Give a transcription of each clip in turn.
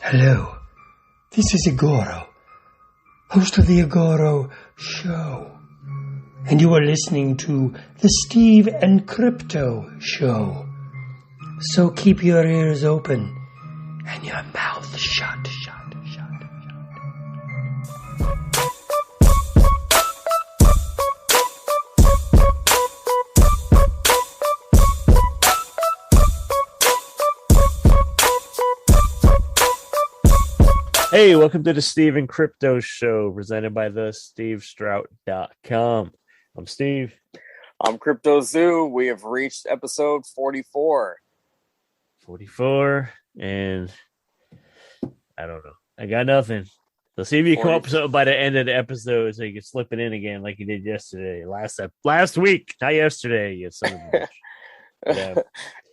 Hello, this is Igoro, host of the Igoro Show, and you are listening to the Steve and Crypto Show. So keep your ears open and your mouth shut. Hey, welcome to the Steve and Crypto Show, presented by thestevestrout.com. I'm Steve. I'm Crypto Zoo. We have reached episode 44. 44, and I don't know. I got nothing. So see if you come up with something by the end of the episode so you can slip it in again like you did yesterday. Last week, not yesterday, you son of a bitch. Yeah.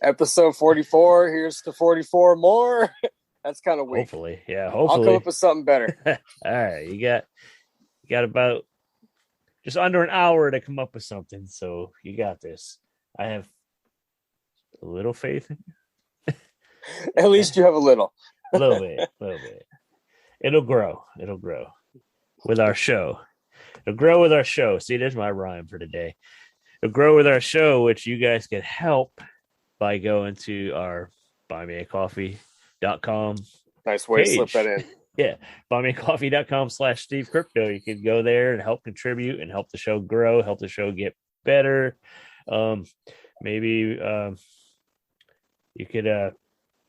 Episode 44. Here's to 44 more. That's kind of weak. Hopefully. I'll come up with something better. All right, you got about just under an hour to come up with something, so you got this. I have a little faith in you. At least you have a little. A little bit. It'll grow with our show. It'll grow with our show. See, there's my rhyme for today. It'll grow with our show, which you guys can help by going to our buymeacoffee.com. Nice way page. to slip that in. Yeah, buymeacoffee.com/Steve Crypto. You can go there and help contribute and help the show grow, help the show get better. Maybe you could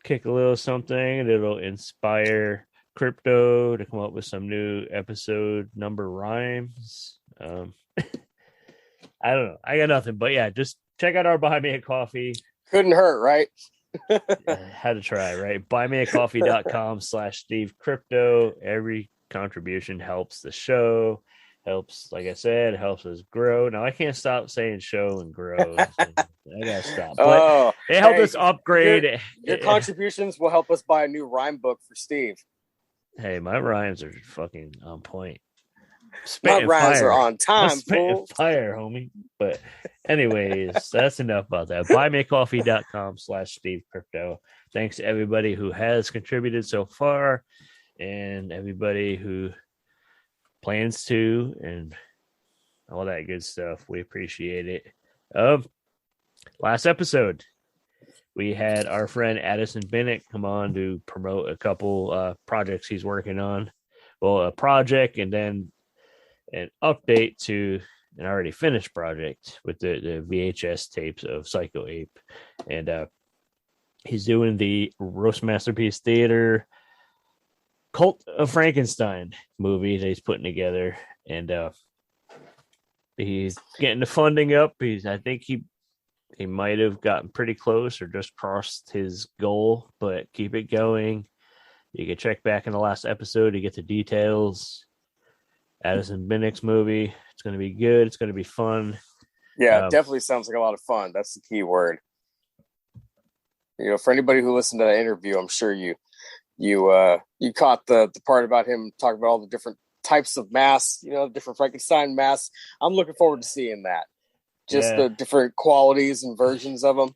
kick a little something that'll inspire Crypto to come up with some new episode number rhymes. I don't know. I got nothing, but yeah, just check out our Buy Me a Coffee. Couldn't hurt, right? Had to try, right? buymeacoffee.com/Steve Crypto. Every contribution helps the show, helps, like I said, helps us grow. Now I can't stop saying show and grow. I gotta stop. But they help us upgrade. Your contributions will help us buy a new rhyme book for Steve. Hey, my rhymes are fucking on point. My rhymes are on time, fool. Fire, homie. But anyways, that's enough about that. Buymeacoffee.com/Steve Crypto. Thanks to everybody who has contributed so far and everybody who plans to and all that good stuff. We appreciate it. Last episode, we had our friend Addison Bennett come on to promote a couple projects he's working on. Well, a project and then an update to an already finished project with the VHS tapes of Psycho Ape. And he's doing the Roast Masterpiece Theater Cult of Frankenstein movie that he's putting together. And he's getting the funding up. I think he might have gotten pretty close or just crossed his goal, but keep it going. You can check back in the last episode to get the details. Addison Bennett's movie. It's going to be good. It's going to be fun. Yeah, it definitely sounds like a lot of fun. That's the key word. You know, for anybody who listened to that interview, I'm sure you caught the part about him talking about all the different types of masks, different Frankenstein masks. I'm looking forward to seeing that. Just the different qualities and versions of them.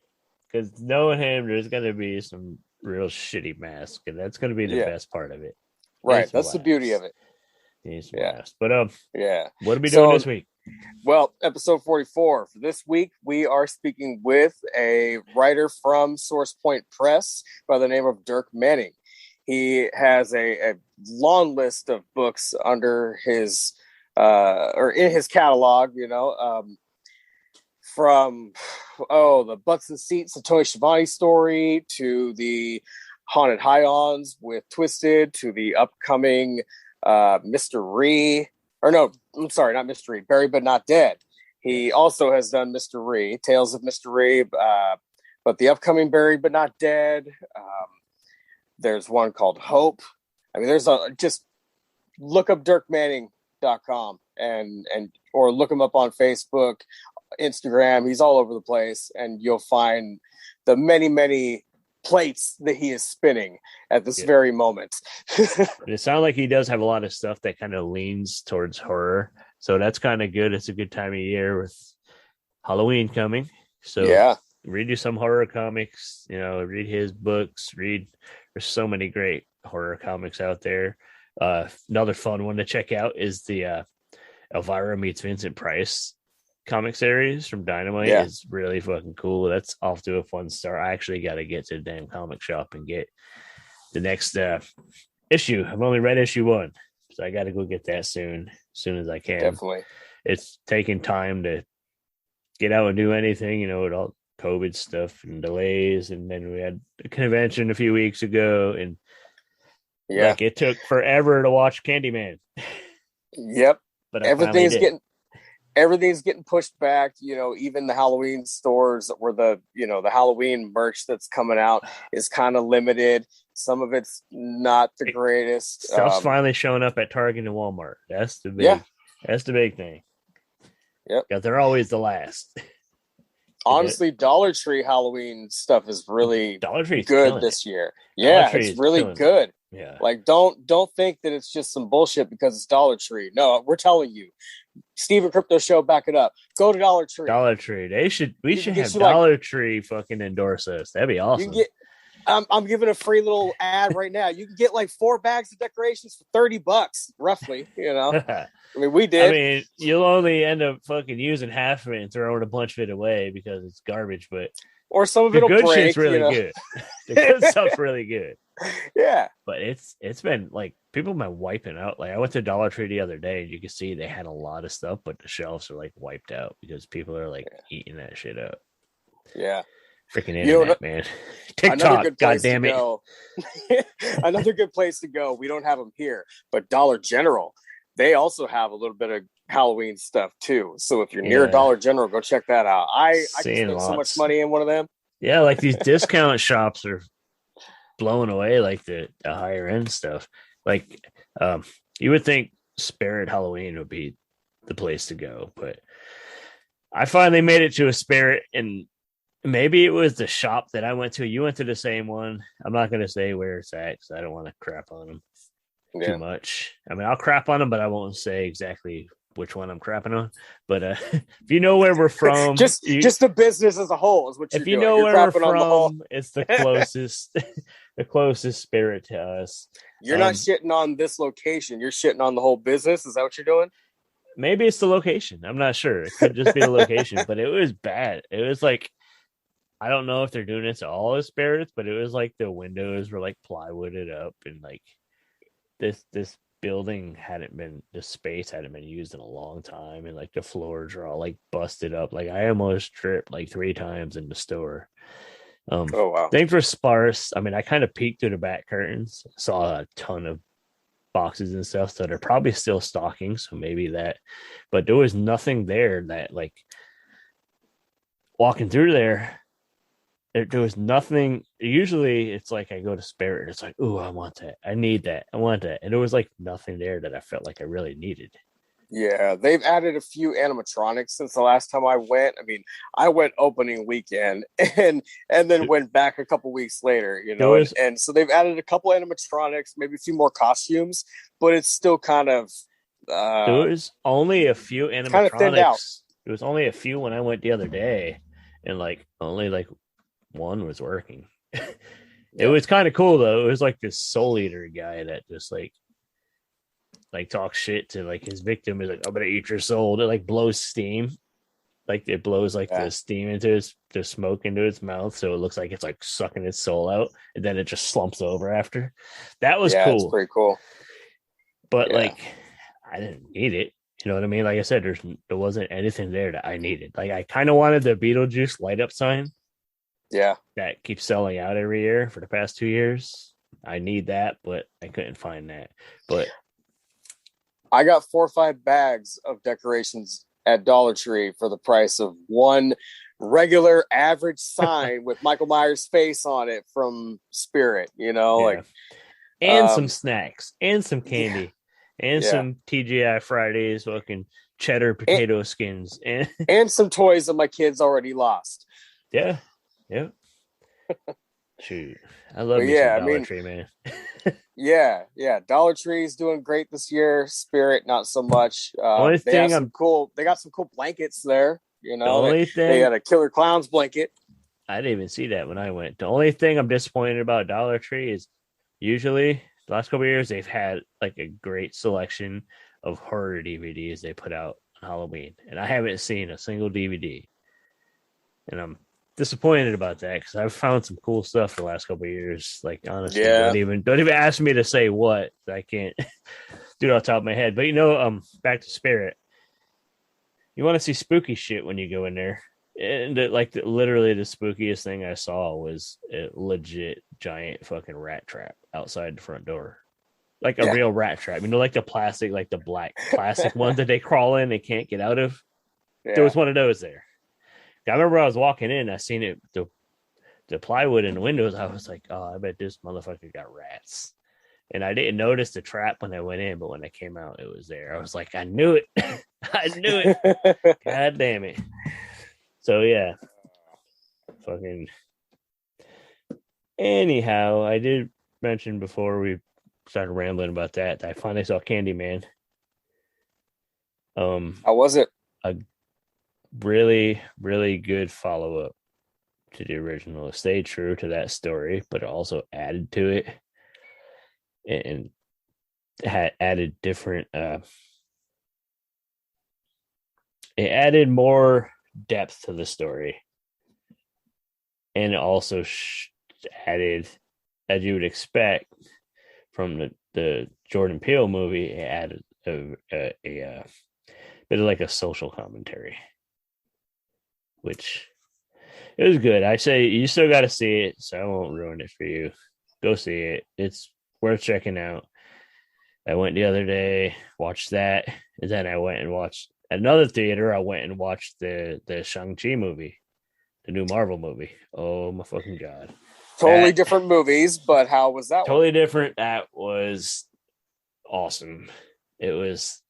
Because knowing him, there's going to be some real shitty masks, and that's going to be the best part of it. Right, that's the beauty of it. But what are we doing this week? Well, episode 44 for this week, we are speaking with a writer from Source Point Press by the name of Dirk Manning. He has a long list of books under his or in his catalog, from the Butts and Seats, the Tony Schiovane Story, to the Haunted Highlands with Twiztid, to the upcoming Mystery, or no, I'm sorry, not Mystery, Buried But Not Dead. He also has done Mystery, Tales of Mystery, but the upcoming Buried But Not Dead. There's one called Hope. I mean, just look up dirkmanning.com and or look him up on Facebook, Instagram. He's all over the place, and you'll find the many plates that he is spinning at this very moment. It sounds like he does have a lot of stuff that kind of leans towards horror, so that's kind of good. It's a good time of year with Halloween coming, so read you some horror comics, read his books, there's so many great horror comics out there. Another fun one to check out is the Elvira meets Vincent Price comic series from Dynamite. Is really fucking cool. That's off to a fun start. I actually got to get to the damn comic shop and get the next issue. I've only read issue 1, so I got to go get that as soon as I can. Definitely. It's taking time to get out and do anything, with all COVID stuff and delays. And then we had a convention a few weeks ago, and it took forever to watch Candyman. Yep. But everything's getting pushed back. Even the Halloween stores where the Halloween merch that's coming out is kind of limited. Some of it's not the greatest. Stuff's finally showing up at Target and Walmart. That's the big thing. Yep. Because they're always the last. Honestly, Dollar Tree Halloween stuff is really good this year. Yeah, it's really good. Yeah. Like, don't think that it's just some bullshit because it's Dollar Tree. No, we're telling you. Steven Crypto Show, back it up. Go to Dollar Tree. Dollar Tree. We should have Dollar Tree fucking endorse us. That'd be awesome. I'm giving a free little ad right now. You can get like 4 bags of decorations for $30, roughly. I mean, we did. I mean, you'll only end up fucking using half of it and throwing a bunch of it away because it's garbage. But or some of it'll break. The good shit's really good. The good stuff's really good. Yeah, but it's been like people have been wiping out. Like I went to Dollar Tree the other day, and you can see they had a lot of stuff, but the shelves are like wiped out because people are like eating that shit up. Yeah. Freaking internet, man. TikTok, goddamn it. Another good place to go. We don't have them here, but Dollar General, they also have a little bit of Halloween stuff too. So if you're near Dollar General, go check that out. I can spend so much money in one of them. Yeah, like these discount shops are blowing away like the higher end stuff. Like you would think Spirit Halloween would be the place to go, but I finally made it to a Spirit, and maybe it was the shop that I went to. You went to the same one. I'm not going to say where it's at because I don't want to crap on them too much. I mean, I'll crap on them, but I won't say exactly which one I'm crapping on. But if you know where we're from, just the business as a whole is what you're doing. If you know where we're from, it's the closest, the closest Spirit to us. You're not shitting on this location. You're shitting on the whole business. Is that what you're doing? Maybe it's the location. I'm not sure. It could just be the location, but it was bad. It was like, I don't know if they're doing it to all the Spirits, but it was like the windows were like plywooded up, and like this building the space hadn't been used in a long time, and like the floors are all like busted up. Like I almost tripped like 3 times in the store. Oh wow. Things were sparse. I mean, I kind of peeked through the back curtains, saw a ton of boxes and stuff, so they're probably still stocking, so maybe that, but there was nothing there that like walking through there was nothing. Usually it's like I go to Spirit, it's like, oh, I want that, I need that, I want that, and there was like nothing there that I felt like I really needed. Yeah, they've added a few animatronics since the last time I went. I mean, I went opening weekend and then went back a couple weeks later, and so they've added a couple animatronics, maybe a few more costumes, but it's still kind of there was only a few animatronics. Kind of thinned out. There was only a few when I went the other day, and like only like one was working. It was kind of cool though. It was like this Soul Eater guy that just like talks shit to like his victim, is like, I'm gonna eat your soul. It like blows steam, like it blows like the steam into the smoke into its mouth, so it looks like it's like sucking its soul out, and then it just slumps over after. That was cool. It's pretty cool. But like I didn't need it. You know what I mean? Like I said, there wasn't anything there that I needed. Like I kind of wanted the Beetlejuice light up sign. Yeah. That keeps selling out every year for the past 2 years. I need that, but I couldn't find that. But I got 4 or 5 bags of decorations at Dollar Tree for the price of one regular average sign with Michael Myers' face on it from Spirit, like, and some snacks and some candy and some TGI Fridays, fucking cheddar potato skins and some toys that my kids already lost. Yeah. Shoot, I love Dollar Tree, man. yeah. Dollar Tree is doing great this year. Spirit, not so much. They got some cool blankets there. They had a Killer Clowns blanket. I didn't even see that when I went. The only thing I'm disappointed about Dollar Tree is usually the last couple of years, they've had like a great selection of horror DVDs they put out on Halloween, and I haven't seen a single DVD, and I'm disappointed about that because I've found some cool stuff the last couple of years. Like honestly, Yeah. don't even ask me to say what. I can't do it off the top of my head. But back to Spirit. You want to see spooky shit when you go in there. And literally the spookiest thing I saw was a legit giant fucking rat trap outside the front door. Like a real rat trap. Like the plastic, like the black plastic ones that they crawl in, they can't get out of. Yeah. There was one of those there. I remember I was walking in, I seen it, the plywood in the windows. I was like, oh, I bet this motherfucker got rats. And I didn't notice the trap when I went in, but when I came out, it was there. I was like, I knew it. I knew it. God damn it. So, yeah. Fucking. Anyhow, I did mention before we started rambling about that I finally saw Candyman. How was it? A really, really good follow-up to the original. It stayed true to that story, but it also added to it. And had added different it added more depth to the story, and it also added, as you would expect from the Jordan Peele movie, it added a bit of like a social commentary, which it was good. I say you still got to see it, so I won't ruin it for you. Go see it. It's worth checking out. I went the other day, watched that, and then I went and watched another theater. I went and watched the Shang-Chi movie, the new Marvel movie. Oh my fucking god! Totally different movies, but how was that? Totally different. That was awesome. It was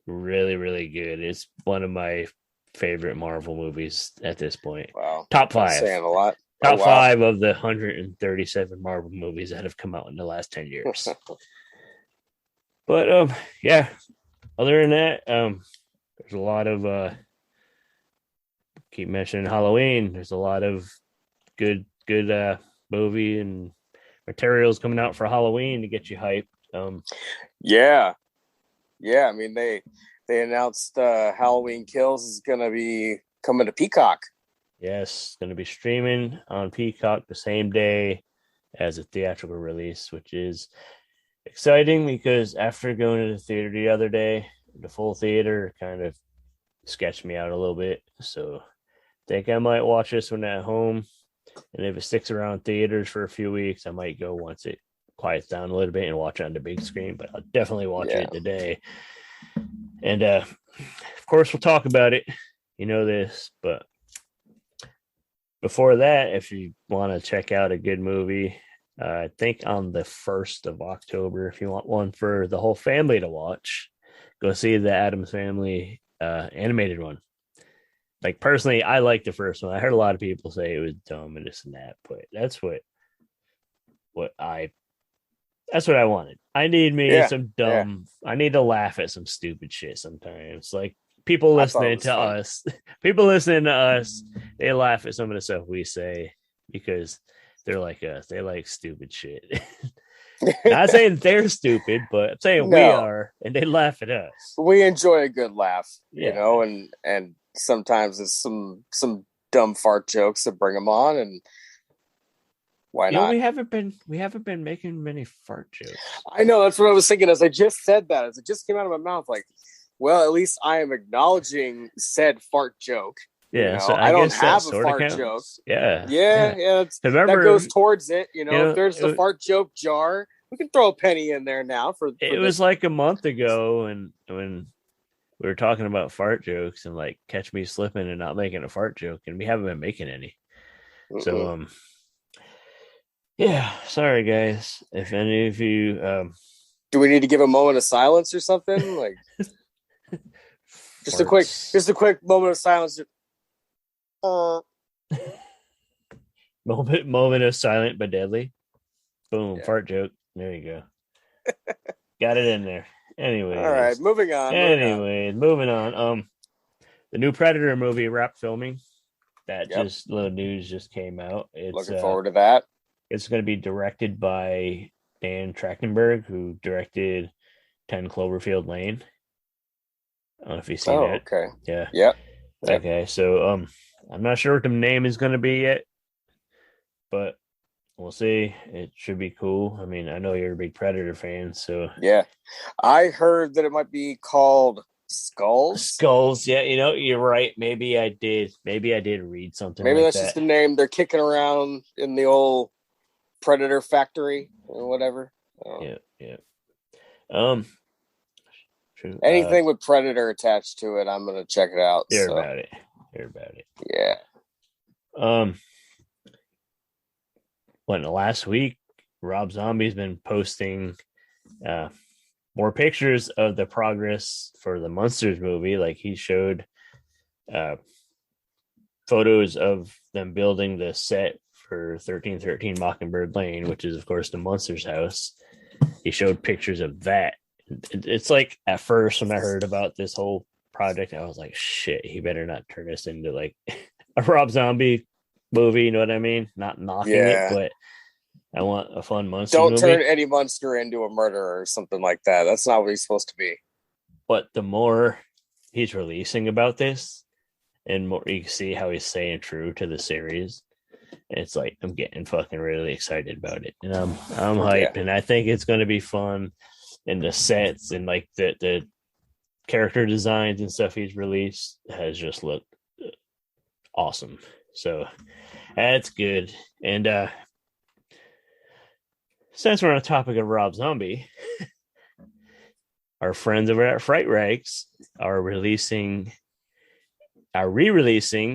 really, really good. It's one of my favorite Marvel movies at this point. Wow, top 5. That's saying a lot. Top 5 of the 137 Marvel movies that have come out in the last 10 years. But yeah. Other than that, there's a lot of keep mentioning Halloween. There's a lot of good movie and materials coming out for Halloween to get you hyped. Yeah. I mean, they announced Halloween Kills is going to be coming to Peacock. Yes, it's going to be streaming on Peacock the same day as a theatrical release, which is exciting because after going to the theater the other day, the full theater kind of sketched me out a little bit. So I think I might watch this one at home. And if it sticks around theaters for a few weeks, I might go once it quiets down a little bit and watch it on the big screen. But I'll definitely watch it today. And of course, we'll talk about it. You know this, but before that, if you want to check out a good movie, I think on the 1st of October, if you want one for the whole family to watch, go see the Addams Family animated one. Like, personally, I like the first one. I heard a lot of people say it was dumb and this and that, but that's what I wanted. I need some dumb. I need to laugh at some stupid shit sometimes. Like, people listening to us, they laugh at some of the stuff we say because they're like us. They like stupid shit. Not saying they're stupid, but I'm saying we are, and they laugh at us. We enjoy a good laugh, you know, and sometimes it's some dumb fart jokes that bring them on, and why not? We haven't been making many fart jokes. I know, that's what I was thinking as I just said that, as it just came out of my mouth. Like, well, at least I am acknowledging said fart joke. Yeah, you know? so I don't have a fart joke. Yeah. That goes towards it. You know, if there's the fart joke jar, we can throw a penny in there now. It was like a month ago, and when we were talking about fart jokes and like catch me slipping and not making a fart joke, and we haven't been making any. Mm-mm. So yeah, sorry guys. If any of you do we need to give a moment of silence or something? Like just a quick moment of silence. Moment of silent but deadly. Boom, fart joke. There you go. Got it in there. Anyway. All right, moving on. Moving on. The new Predator movie wrapped filming. That little news just came out. It's looking forward to that. It's going to be directed by Dan Trachtenberg, who directed 10 Cloverfield Lane. I don't know if you've seen that. Okay. Yeah. Yep. Okay. So I'm not sure what the name is going to be yet, but we'll see. It should be cool. I mean, I know you're a big Predator fan, so yeah. I heard that it might be called Skulls. Yeah, you're right. Maybe I did read something Maybe like that's that. just the name they're kicking around in the old Predator factory or whatever. Yeah. True. Anything with Predator attached to it, I'm gonna check it out. Hear about it. Yeah. When last week, Rob Zombie's been posting more pictures of the progress for the Monsters movie. Like he showed photos of them building the set for 1313 Mockingbird Lane, which is of course the Monsters house. He showed pictures of that. It's like at first when I heard about this whole project, I was like, shit, he better not turn this into like a Rob Zombie movie, you know what I mean? Not knocking it, but I want a fun monster movie. Don't turn any monster into a murderer or something like that. That's not what he's supposed to be. But the more he's releasing about this, and more you see how he's staying true to the series, it's like I'm getting fucking really excited about it, and I'm hyped, and I think it's going to be fun. And the sets and like the character designs and stuff he's released has just looked awesome. So that's good. And since we're on the topic of Rob Zombie, our friends over at Fright Rags are re-releasing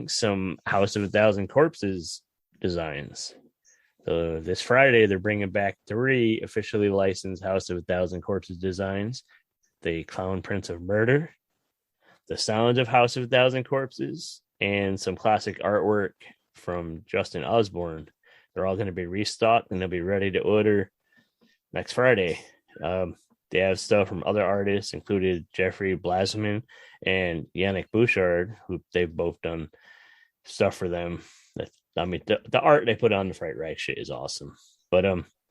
some House of a Thousand Corpses designs. So this Friday, they're bringing back 3 officially licensed House of a Thousand Corpses designs: the Clown Prince of Murder, the Sounds of House of a Thousand Corpses, and some classic artwork from Justin Osborne. They're all going to be restocked and they'll be ready to order next Friday. They have stuff from other artists, included Jeffrey Blasman and Yannick Bouchard, who they've both done stuff for them. I mean, the art they put on the Fright Rag shit is awesome. But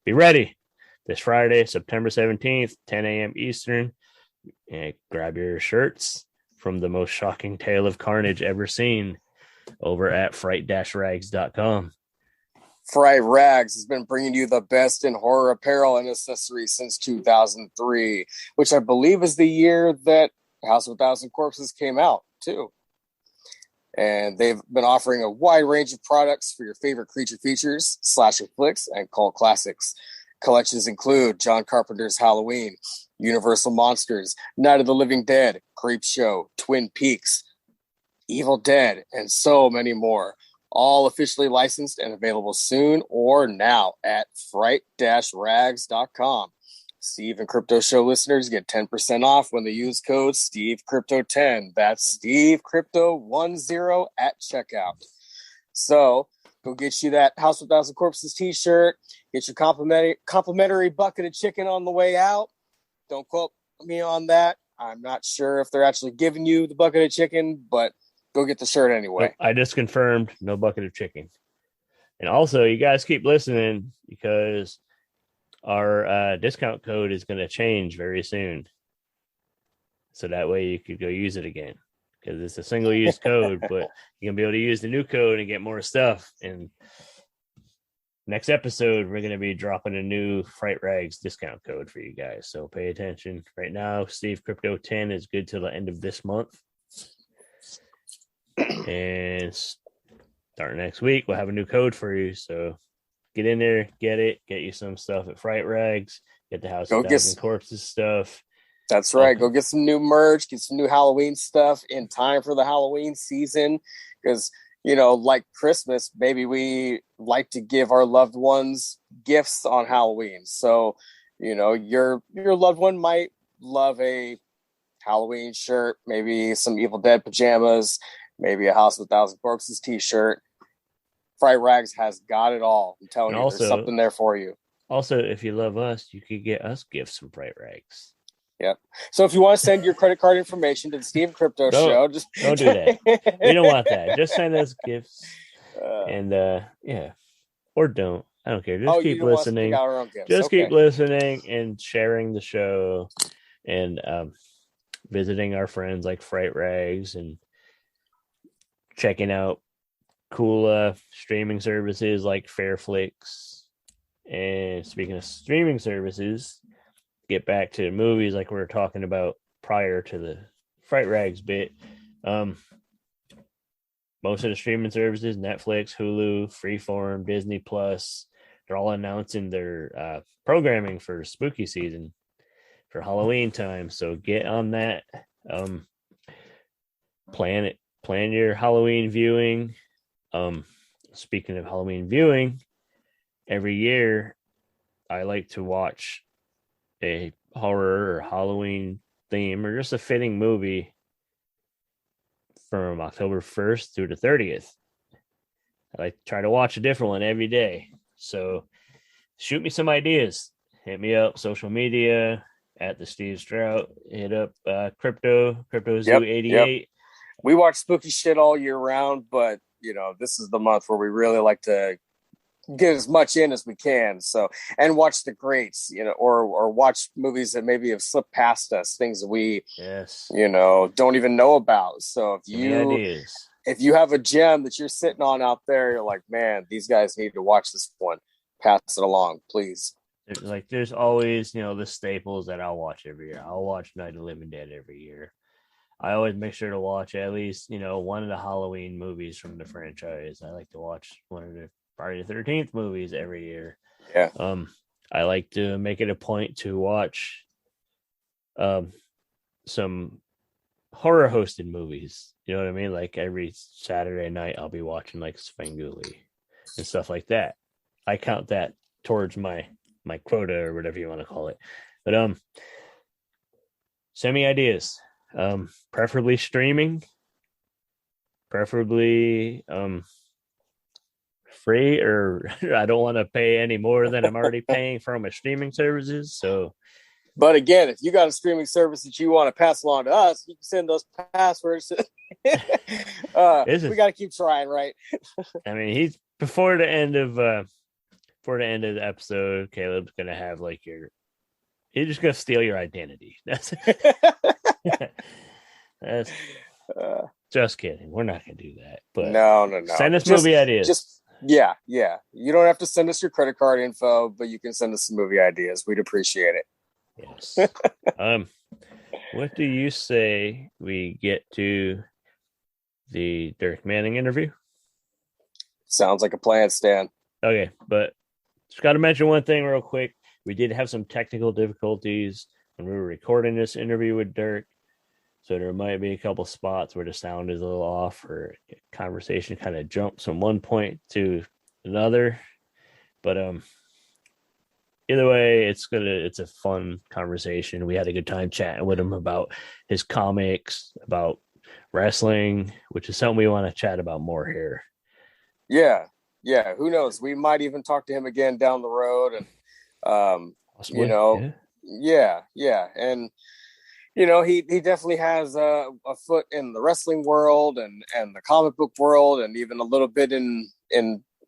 be ready this Friday, September 17th, 10 a.m. Eastern, and grab your shirts from the most shocking tale of carnage ever seen over at fright-rags.com. Fright Rags has been bringing you the best in horror apparel and accessories since 2003, which I believe is the year that House of a Thousand Corpses came out, too. And they've been offering a wide range of products for your favorite creature features, slasher flicks, and cult classics. Collections include John Carpenter's Halloween, Universal Monsters, Night of the Living Dead, Creepshow, Twin Peaks, Evil Dead, and so many more. All officially licensed and available soon or now at fright-rags.com. Steve and Crypto Show listeners get 10% off when they use code SteveCrypto10. That's SteveCrypto10 at checkout. So go get you that House of Thousand Corpses t-shirt. Get your complimentary bucket of chicken on the way out. Don't quote me on that. I'm not sure if they're actually giving you the bucket of chicken, but go get the shirt anyway. Nope, I just confirmed no bucket of chicken. And also, you guys keep listening because our discount code is going to change very soon. So that way you could go use it again. Because it's a single-use code, but you're going to be able to use the new code and get more stuff. And next episode, we're going to be dropping a new Fright Rags discount code for you guys. So pay attention. Right now, Steve Crypto 10 is good till the end of this month. And starting next week, we'll have a new code for you. So get in there, get you some stuff at Fright Rags, get the House of Thousand Corpses stuff. That's right. Go get some new merch, get some new Halloween stuff in time for the Halloween season. Because, like Christmas, maybe we like to give our loved ones gifts on Halloween. So, your loved one might love a Halloween shirt, maybe some Evil Dead pajamas, maybe a House of a Thousand Corpses t-shirt. Fright Rags has got it all. I'm telling you, there's something there for you. Also, if you love us, you could get us gifts from Fright Rags. Yep. So if you want to send your credit card information to the Steve Crypto Show, just don't do that. We don't want that. Just send us gifts, and or don't. I don't care. Just keep listening. Just keep listening and sharing the show and visiting our friends like Fright Rags and checking out cool streaming services like Fairflix. And speaking of streaming services, get back to movies like we were talking about prior to the Fright Rags bit. Most of the streaming services, Netflix, Hulu, Freeform, Disney Plus, they're all announcing their programming for spooky season for Halloween time. So get on that. Plan your Halloween viewing. Speaking of Halloween viewing, every year I like to watch a horror or Halloween theme or just a fitting movie from October 1st through the 30th. I like to try to watch a different one every day. So shoot me some ideas. Hit me up, social media, at the Steve Strout. Hit up CryptoZoo88. Yep. We watch spooky shit all year round, but this is the month where we really like to get as much in as we can. So, and watch the greats, or watch movies that maybe have slipped past us, things that we, don't even know about. So if you have a gem that you're sitting on out there, you're like, man, these guys need to watch this one. Pass it along, please. There's always, the staples that I'll watch every year. I'll watch Night of the Living Dead every year. I always make sure to watch at least, one of the Halloween movies from the franchise. I like to watch one of the Friday the 13th movies every year. Yeah. I like to make it a point to watch some horror hosted movies. You know what I mean? Like every Saturday night I'll be watching like Svengoolie and stuff like that. I count that towards my quota or whatever you want to call it. But send me ideas. Preferably streaming. Preferably free, or I don't want to pay any more than I'm already paying for my streaming services. So, but again, if you got a streaming service that you want to pass along to us, you can send those passwords. We got to keep trying, right? I mean, he's before the end of the episode, Caleb's gonna have he's just gonna steal your identity. That's just kidding. We're not gonna do that. But no. Send us movie ideas. Yeah. You don't have to send us your credit card info, but you can send us some movie ideas. We'd appreciate it. Yes. What do you say we get to the Dirk Manning interview? Sounds like a plan, Stan. Okay, but just got to mention one thing real quick. We did have some technical difficulties when we were recording this interview with Dirk. So there might be a couple spots where the sound is a little off or conversation kind of jumps from one point to another. But either way, it's a fun conversation. We had a good time chatting with him about his comics, about wrestling, which is something we want to chat about more here. Yeah. Who knows? We might even talk to him again down the road, and Possibly, yeah. And he definitely has a foot in the wrestling world and the comic book world, and even a little bit in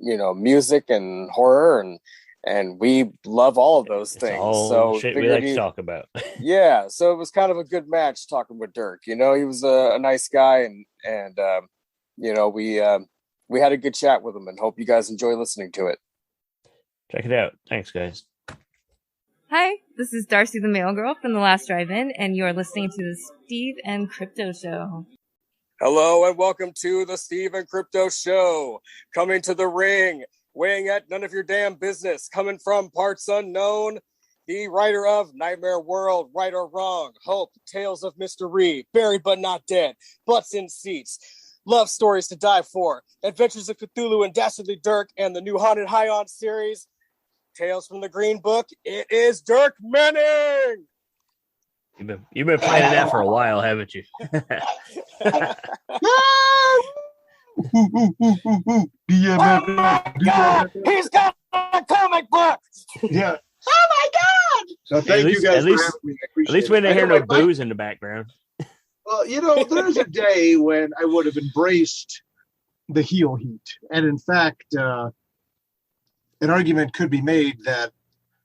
music and horror, and we love all of those things. So shit we like to talk about. Yeah, so it was kind of a good match talking with Dirk. He was a nice guy, and we had a good chat with him, and hope you guys enjoy listening to it. Check it out. Thanks, guys. Hi, this is Darcy the Mail Girl from The Last Drive-In, and you're listening to the Steve and Crypto Show. Hello, and welcome to the Steve and Crypto Show. Coming to the ring, weighing at none of your damn business, coming from parts unknown, the writer of Nightmare World, Right or Wrong, Hope, Tales of Mr. Ree, Buried But Not Dead, Butts in Seats, Love Stories to Die For, Adventures of Cthulhu and Dastardly Dirk, and the new Haunted High-On series, Tales from the Green Book. It is Dirk Manning. You've been planning that for a while, haven't you? Oh my God! He's got a comic book. Yeah. Oh my God! So thank you guys for having me. At least we didn't hear no booze in the background. Well, there's a day when I would have embraced the heel heat, and in fact, an argument could be made that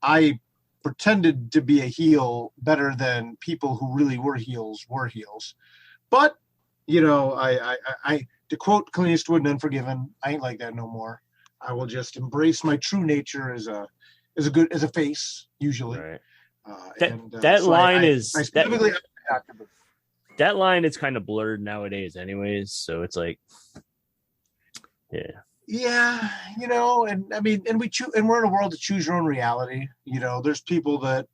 I pretended to be a heel better than people who really were heels. But, I to quote Clint Eastwood in Unforgiven, I ain't like that no more. I will just embrace my true nature as a face, usually. Right. That line is kind of blurred nowadays anyways, so it's like, yeah, and I mean, and we're in a world to choose your own reality. There's people that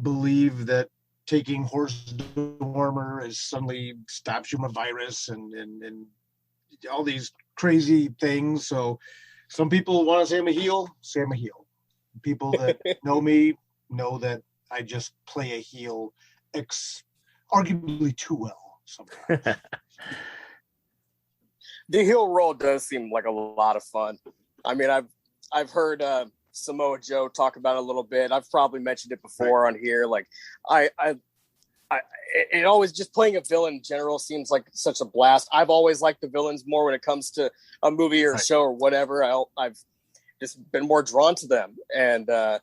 believe that taking horse dewormer is suddenly stops you from a virus and all these crazy things. So some people want to say I'm a heel, People that know me know that I just play a heel arguably too well sometimes. The heel roll does seem like a lot of fun. I mean, I've heard Samoa Joe talk about it a little bit. I've probably mentioned it before on here. Like it always, just playing a villain in general seems like such a blast. I've always liked the villains more when it comes to a movie or a show or whatever. I've just been more drawn to them. And the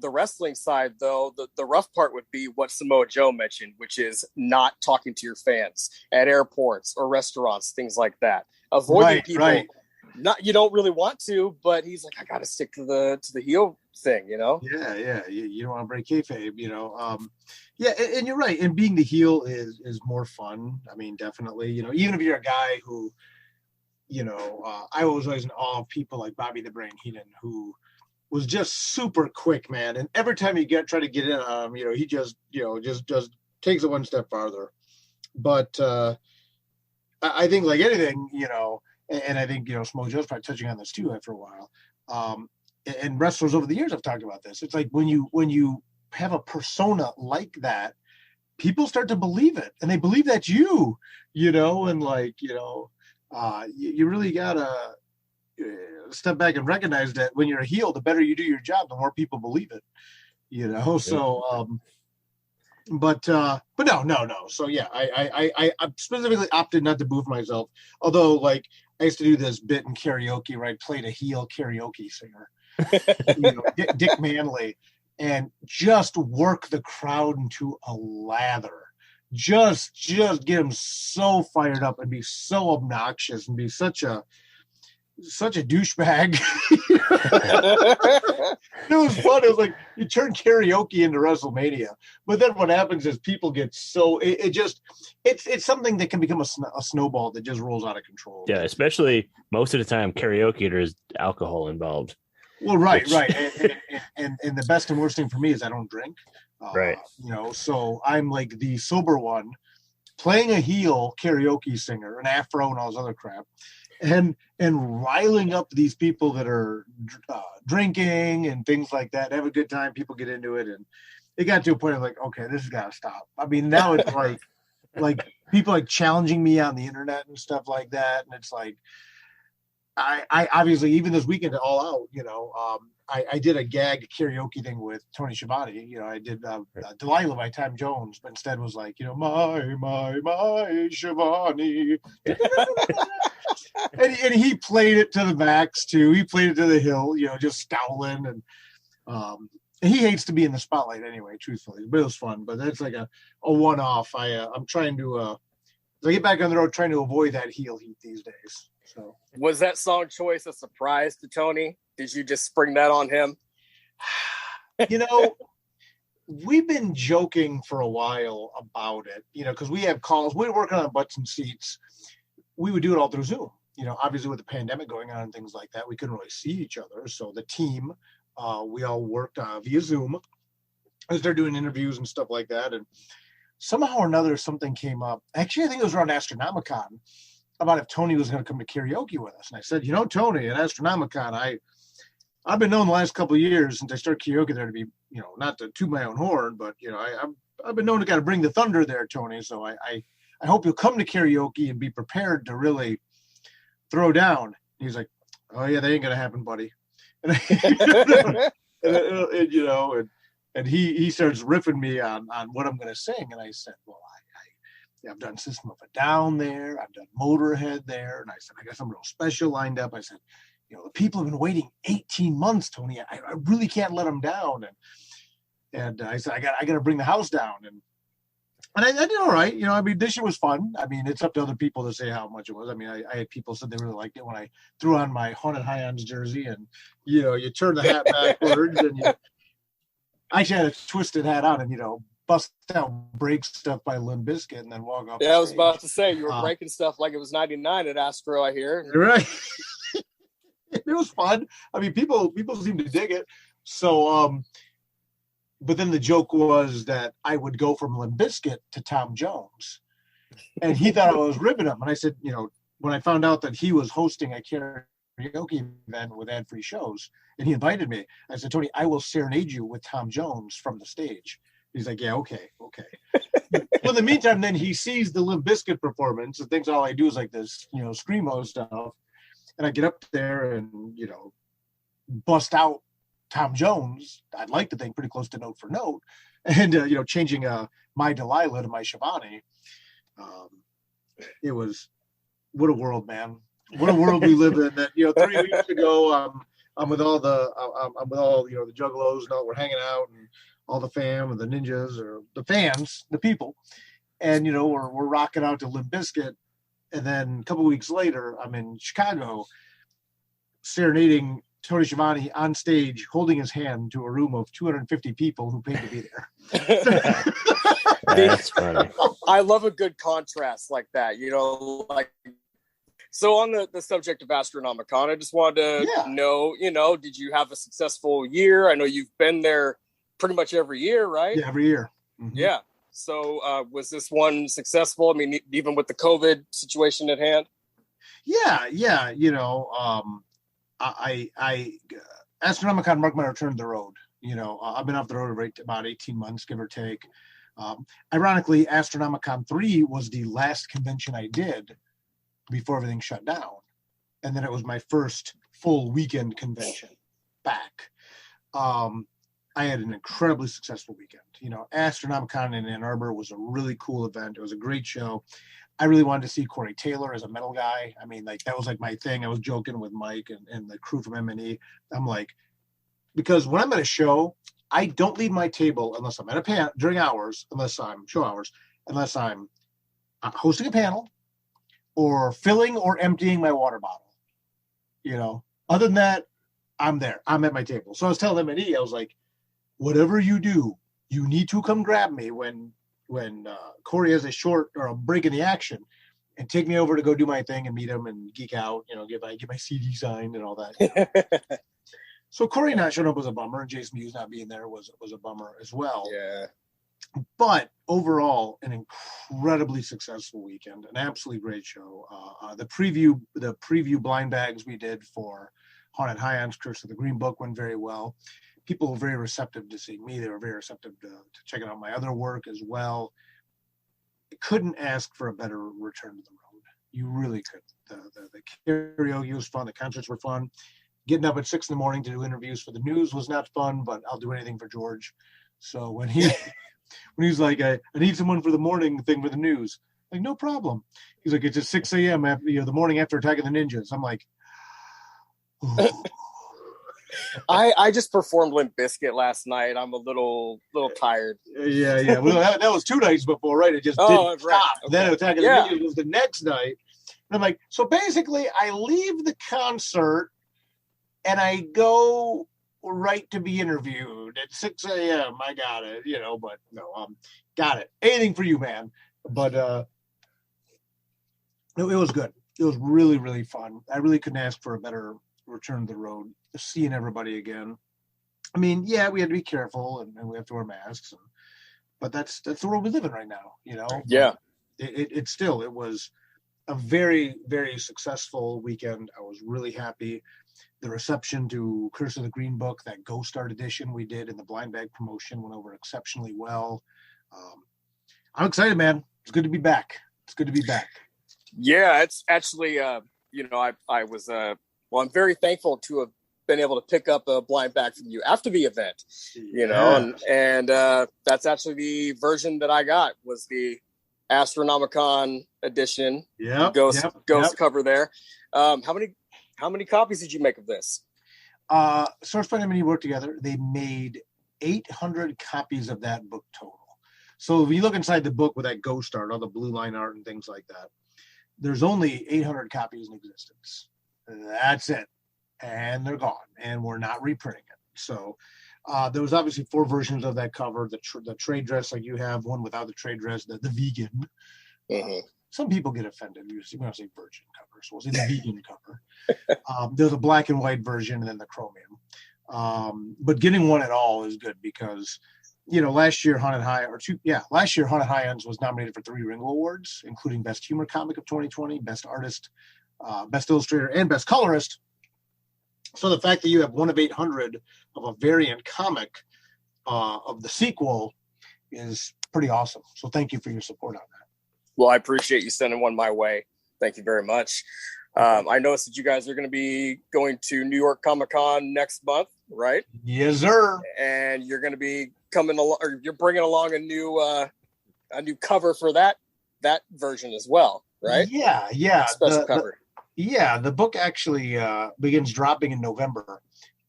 wrestling side, though, the rough part would be what Samoa Joe mentioned, which is not talking to your fans at airports or restaurants, things like that. Avoiding people. Right. You don't really want to, but he's like, I got to stick to the heel thing, Yeah. You don't want to break kayfabe, and you're right. And being the heel is more fun. I mean, definitely, even if you're a guy who, I was always in awe of people like Bobby the Brain Heenan, who was just super quick, man. And every time you try to get in on him, he just takes it one step farther. But I think, like anything, and I think, Samoa Joe's probably touching on this too after a while. And wrestlers over the years have talked about this. It's like when you have a persona like that, people start to believe it, and they believe that's you, and like, you really gotta step back and recognize that when you're a heel, the better you do your job, the more people believe it, So, but no. So yeah, I specifically opted not to booth myself. Although, like, I used to do this bit in karaoke where I played a heel karaoke singer, Dick Manley, and just work the crowd into a lather. Just get them so fired up and be so obnoxious and be such a douchebag. It was fun. It was like you turn karaoke into WrestleMania, but then what happens is people get so it's something that can become a snowball that just rolls out of control. Yeah, especially most of the time karaoke, there's alcohol involved. Well, right. And the best and worst thing for me is I don't drink. Right. So I'm like the sober one playing a heel karaoke singer, an afro and all this other crap, and riling up these people that are drinking and things like that, have a good time. People get into it, and it got to a point of like, okay, this has got to stop. I mean, now it's like people like challenging me on the internet and stuff like that, and it's like, I obviously, even this weekend at All Out, I did a gag karaoke thing with Tony Schiavone. I did Delilah by Tom Jones, but instead was like, my Schiavone. and he played it to the max too. He played it to the hill, just scowling, and he hates to be in the spotlight anyway, truthfully. But it was fun. But that's like a one-off. I'm trying to as I get back on the road, trying to avoid that heel heat these days. So, was that song choice a surprise to Tony? Did you just spring that on him? We've been joking for a while about it, because we have calls. We're working on butts and seats. We would do it all through Zoom. Obviously with the pandemic going on and things like that, we couldn't really see each other. So the team, we all worked via Zoom. I started doing interviews and stuff like that. And somehow or another, something came up. Actually, I think it was around Astronomicon, about if Tony was going to come to karaoke with us. And I said, Tony, at Astronomicon, I've been known the last couple of years since I started karaoke there to be, not to toot my own horn, but, I've been known to kind of bring the thunder there, Tony. So I hope you'll come to karaoke and be prepared to really throw down. And he's like, oh yeah, that ain't going to happen, buddy. And he starts riffing me on what I'm going to sing. And I said, well, I've done System of a Down there. I've done Motorhead there. And I said, I got something real special lined up. I said, the people have been waiting 18 months, Tony. I really can't let them down. And I said, I got to bring the house down. And I did all right. I mean, this year was fun. I mean, it's up to other people to say how much it was. I mean, I had people said they really liked it when I threw on my Haunted Highlands jersey and, you turn the hat backwards and I actually had a Twiztid hat on and, bust out break stuff by Limp Bizkit and then walk off. Yeah, I was about to say, you were breaking stuff like it was 99 at Astro, I hear. Right. It was fun. I mean, people seem to dig it. So, but then the joke was that I would go from Limp Bizkit to Tom Jones. And he thought I was ribbing him. And I said, when I found out that he was hosting a karaoke event with ad-free shows, and he invited me, I said, Tony, I will serenade you with Tom Jones from the stage. He's like, yeah, okay. Well, in the meantime, then he sees the Limp Bizkit performance and thinks all I do is like this, screamo stuff. And I get up there and, bust out Tom Jones. I'd like to think pretty close to note for note. And, changing my Delilah to my Schiovane. It was, what a world, man. What a world we live in that, 3 weeks ago, I'm with all the juggalos and all, we're hanging out and all the fam and the ninjas or the fans, the people. And, we're rocking out to Limp Bizkit. And then a couple of weeks later, I'm in Chicago serenading Tony Schiovane on stage, holding his hand to a room of 250 people who paid to be there. That's funny. I love a good contrast like that, So on the subject of Astronomicon, I just wanted to know, did you have a successful year? I know you've been there pretty much every year, right? Yeah, every year. Mm-hmm. Yeah. So was this one successful? I mean, even with the COVID situation at hand? Yeah. Astronomicon marked my return to the road. I've been off the road about 18 months, give or take. Ironically, Astronomicon 3 was the last convention I did before everything shut down. And then it was my first full weekend convention back. I had an incredibly successful weekend. Astronomicon in Ann Arbor was a really cool event. It was a great show. I really wanted to see Corey Taylor as a metal guy. I mean, that was my thing. I was joking with Mike and the crew from M&E. I'm like, because when I'm at a show, I don't leave my table unless I'm at a during hours, unless I'm show hours, unless I'm hosting a panel or filling or emptying my water bottle. Other than that, I'm there. I'm at my table. So I was telling M&E, I was like, whatever you do, you need to come grab me when Corey has a short or a break in the action and take me over to go do my thing and meet him and geek out, get my CD signed and all that. So Corey not showing up was a bummer, and Jason Mewes not being there was a bummer as well. Yeah. But overall, an incredibly successful weekend, an absolutely great show. The preview blind bags we did for Haunted Highlands, Curse of the Green Book went very well. People were very receptive to seeing me. They were very receptive to checking out my other work as well. I couldn't ask for a better return to the road. You really could. The karaoke was fun. The concerts were fun. Getting up at 6 a.m. to do interviews for the news was not fun, but I'll do anything for George. So when he's like, I need someone for the morning thing for the news, like, no problem. He's like, it's at 6 a.m. after, the morning after Attack of the Ninjas. I'm like, I just performed Limp Bizkit last night. I'm a little tired. Yeah. Well, that was 2 nights before, right? It just didn't stop. Okay. Then Attack of the Ninjas was the next night. And I'm like, so basically, I leave the concert and I go right to be interviewed at 6 a.m. I got it, but no, got it. Anything for you, man. But it was good. It was really, really fun. I really couldn't ask for a better return to the road, seeing everybody again. I mean, yeah, we had to be careful and we have to wear masks, but that's the world we live in right now, Yeah. It was a very, very successful weekend. I was really happy. The reception to Curse of the Green Book, that Ghost Art edition we did in the blind bag promotion, went over exceptionally well. I'm excited, man. It's good to be back. Yeah, it's actually, I was, I'm very thankful to have been able to pick up a blind bag from you after the event, and that's actually the version that I got was the Astronomicon edition. Yeah. Ghost cover there. How How many copies did you make of this? SourcePoint and me worked together. They made 800 copies of that book total. So if you look inside the book with that ghost art, all the blue line art and things like that, there's only 800 copies in existence. That's it. And they're gone. And we're not reprinting it. So there was obviously 4 versions of that cover. The trade dress like you have, one without the trade dress, the vegan. Mm-hmm. Some people get offended. We're going to say virgin cover. So we'll say the vegan cover. There's a black and white version and then the chromium. But getting one at all is good because, last year Haunted Highlands was nominated for 3 Ringo Awards, including Best Humor Comic of 2020, Best Artist, Best Illustrator, and Best Colorist. So the fact that you have one of 800 of a variant comic of the sequel is pretty awesome. So thank you for your support on that. Well, I appreciate you sending one my way. Thank you very much. I noticed that you guys are going to be going to New York Comic Con next month, right? Yes, sir. And you're going to be coming along, or you're bringing along a new cover for that version as well, right? Yeah. Special cover. The book actually begins dropping in November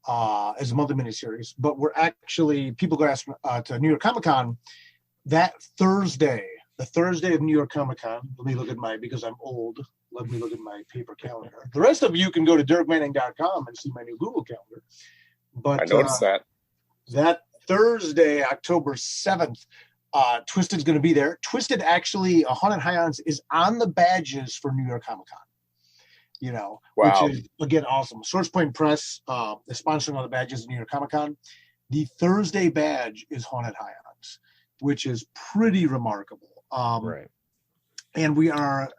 as a monthly miniseries. But we're actually people go to New York Comic Con that Thursday. The Thursday of New York Comic Con. Let me look at because I'm old. Let me look at my paper calendar. The rest of you can go to dirkmanning.com and see my new Google calendar. But I noticed that. That Thursday, October 7th, Twiztid's going to be there. Twiztid actually, Haunted Highlands is on the badges for New York Comic Con. Wow. Which is, again, awesome. SourcePoint Press is sponsoring all the badges at New York Comic Con. The Thursday badge is Haunted Highlands, which is pretty remarkable. Right. And we are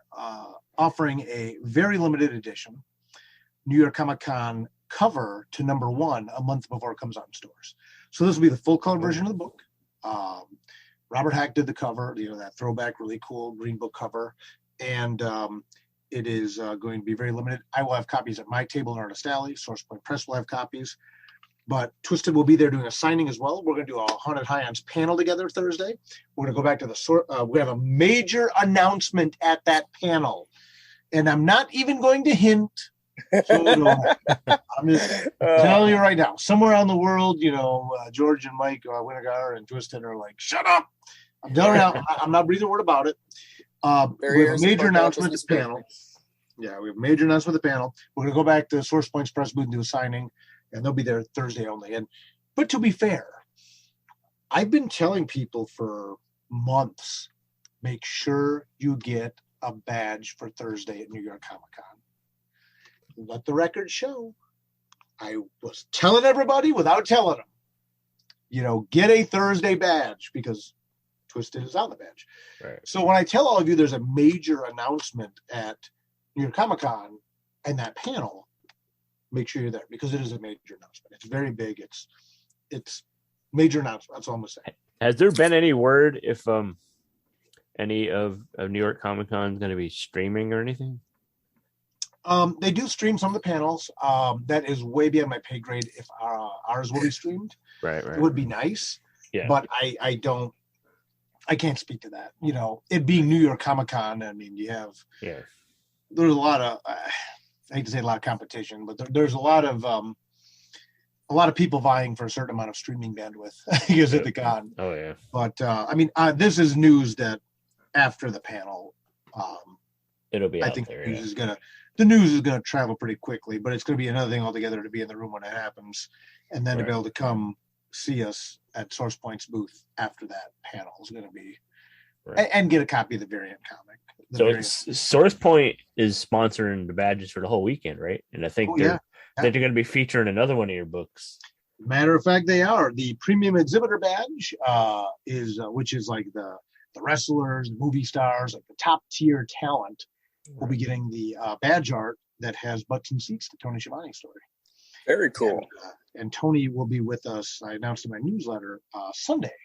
offering a very limited edition New York Comic Con cover to number 1 a month before it comes out in stores. So this will be the full color version of the book. Robert Hack did the cover, that throwback, really cool green book cover. And it is going to be very limited. I will have copies at my table in Artist Alley. SourcePoint Press will have copies. But Twiztid will be there doing a signing as well. We're going to do a Haunted Highlands panel together Thursday. We're going to go back to we have a major announcement at that panel. And I'm not even going to hint. So I'm just telling you right now. Somewhere around the world, George and Mike Winnegar and Twiztid are like, shut up. I'm telling you now, I'm not breathing a word about it. We have a major announcement at the panel. Yeah, we have a major announcement at the panel. We're going to go back to SourcePoint's press booth and do a signing. And they'll be there Thursday only. But to be fair, I've been telling people for months, make sure you get a badge for Thursday at New York Comic Con. Let the record show. I was telling everybody without telling them, get a Thursday badge because Twiztid is on the badge. Right. So when I tell all of you there's a major announcement at New York Comic Con and that panel, make sure you're there because it is a major announcement. It's very big. It's major announcement. That's all I'm gonna say. Has there been any word if any of New York Comic Con is going to be streaming or anything? They do stream some of the panels. That is way beyond my pay grade. If ours will be streamed, right, it would be nice. Yeah, but I can't speak to that. It being New York Comic Con. I mean, there's a lot of. I hate to say a lot of competition, but there's a lot of people vying for a certain amount of streaming bandwidth because at the con. Oh yeah. But this is news that after the panel, it'll be. I think the news is gonna travel pretty quickly, but it's gonna be another thing altogether to be in the room when it happens, and then to be able to come see us at SourcePoint's booth after that panel is gonna be, and get a copy of the variant comic. SourcePoint is sponsoring the badges for the whole weekend, right? And I think they're going to be featuring another one of your books. Matter of fact, they are. The premium exhibitor badge which is like the wrestlers, movie stars, like the top tier talent will be getting the badge art that has butts and seats to Tony Schiovane Story. Very cool. And Tony will be with us. I announced in my newsletter Sunday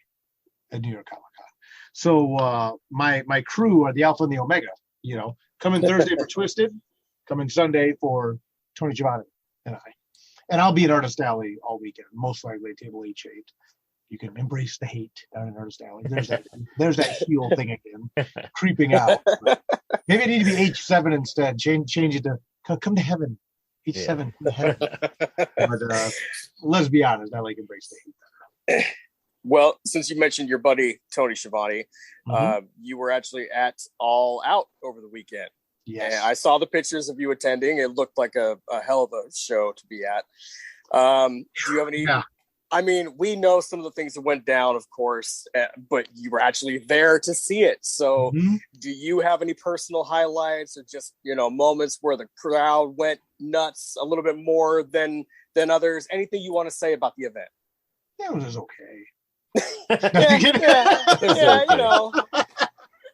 at New York Comic Con. So my crew are the Alpha and the Omega, coming Thursday for Twiztid, coming Sunday for Tony Schiovane and I. And I'll be at Artist Alley all weekend, most likely at table H8. You can embrace the hate down in Artist Alley. There's that heel thing again, creeping out. Maybe it need to be H7 instead. Change it to come to heaven. He's Yeah. 7 feet ahead. But let's be honest, I like Embrace the Hate better. Well, since you mentioned your buddy Tony Schiavone, Mhm. you were actually at All Out over the weekend. Yes. And I saw the pictures of you attending. It looked like a hell of a show to be at. Do you have any? Yeah. I mean, we know some of the things that went down, of course, but you were actually there to see it. So, Mhm. do you have any personal highlights or just moments where the crowd went nuts a little bit more than others? Anything you want to say about the event? Yeah, it was just okay.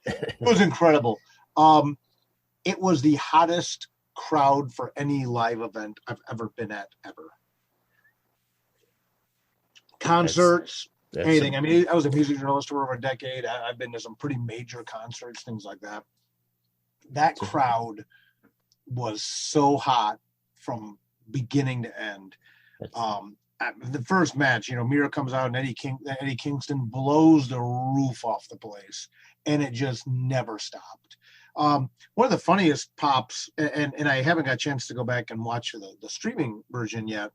It was incredible. It was the hottest crowd for any live event I've ever been at ever. Concerts, anything. I mean, I was a music journalist for over a decade. I've been to some pretty major concerts, things like that. That crowd was so hot from beginning to end. The first match, Mira comes out and Eddie Kingston blows the roof off the place, and it just never stopped. One of the funniest pops, and I haven't got a chance to go back and watch the streaming version yet,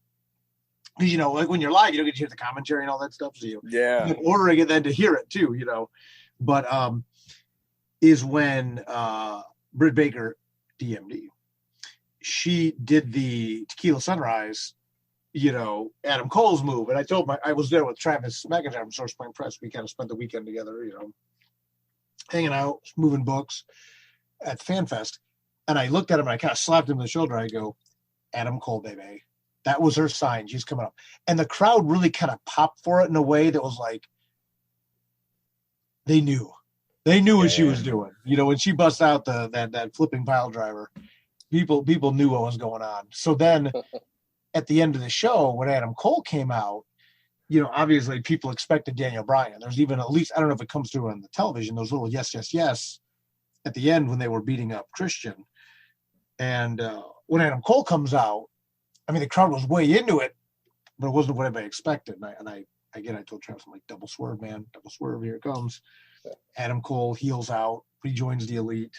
because like when you're live, you don't get to hear the commentary and all that stuff, so you're ordering it then to hear it too, But is when Britt Baker, DMD, she did the Tequila Sunrise, Adam Cole's move. And I was there with Travis McIntyre from Source Point Press. We kind of spent the weekend together, hanging out, moving books at the Fan Fest. And I looked at him and I kind of slapped him on the shoulder. I go, Adam Cole, baby. That was her sign. She's coming up. And the crowd really kind of popped for it in a way that was like, they knew. They knew what she was doing. When she busts out that flipping pile driver, people knew what was going on. So then at the end of the show, when Adam Cole came out, obviously people expected Daniel Bryan. There's even at least, I don't know if it comes through on the television, those little yes, yes, yes at the end when they were beating up Christian. And when Adam Cole comes out, I mean, the crowd was way into it, but it wasn't what anybody expected. And I told Travis, I'm like, double swerve, man. Double swerve, here it comes. Adam Cole heels out, rejoins the Elite.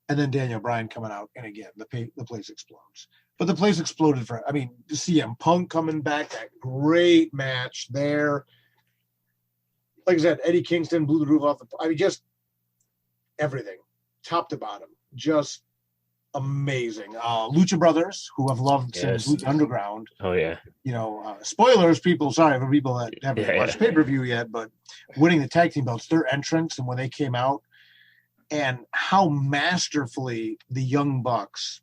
And then Daniel Bryan coming out, and again, the place explodes. But the place exploded to CM Punk coming back, that great match there. Like I said, Eddie Kingston blew the roof off just everything, top to bottom, just amazing. Lucha Brothers, who I've loved since Lucha Underground. Oh yeah. Spoilers, sorry for people that haven't watched pay-per-view yet, but winning the tag team belts, their entrance and when they came out, and how masterfully the Young Bucks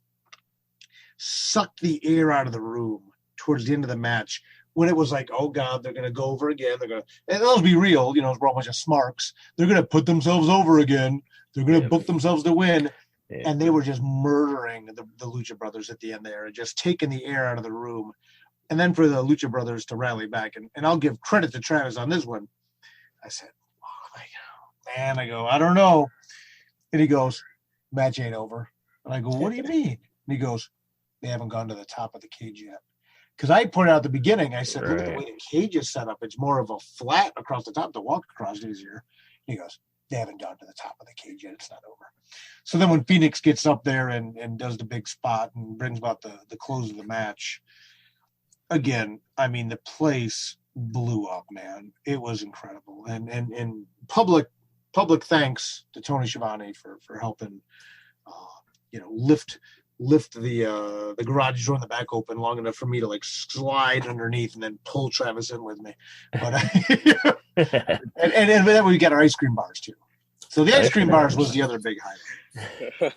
sucked the air out of the room towards the end of the match, when it was like, oh God, they're going to go over again. And let's be real, we're all a bunch of smarks. They're going to put themselves over again. They're going to book themselves to win. Yeah. And they were just murdering the Lucha Brothers at the end there and just taking the air out of the room. And then for the Lucha Brothers to rally back. And I'll give credit to Travis on this one. I said, man, I don't know. And he goes, match ain't over. And I go, what do you mean? And he goes, they haven't gone to the top of the cage yet. Because I pointed out at the beginning, I said, look at the way the cage is set up. It's more of a flat across the top to walk across easier. And he goes, they haven't gone to the top of the cage yet. It's not over. So then when Phoenix gets up there and does the big spot and brings about the close of the match, again, I mean, the place blew up, man. It was incredible. And public thanks to Tony Schiavone for helping, lift the garage door in the back open long enough for me to like slide underneath and then pull Travis in with me. But and then we got our ice cream bars too. So the ice cream bars was the other big highlight.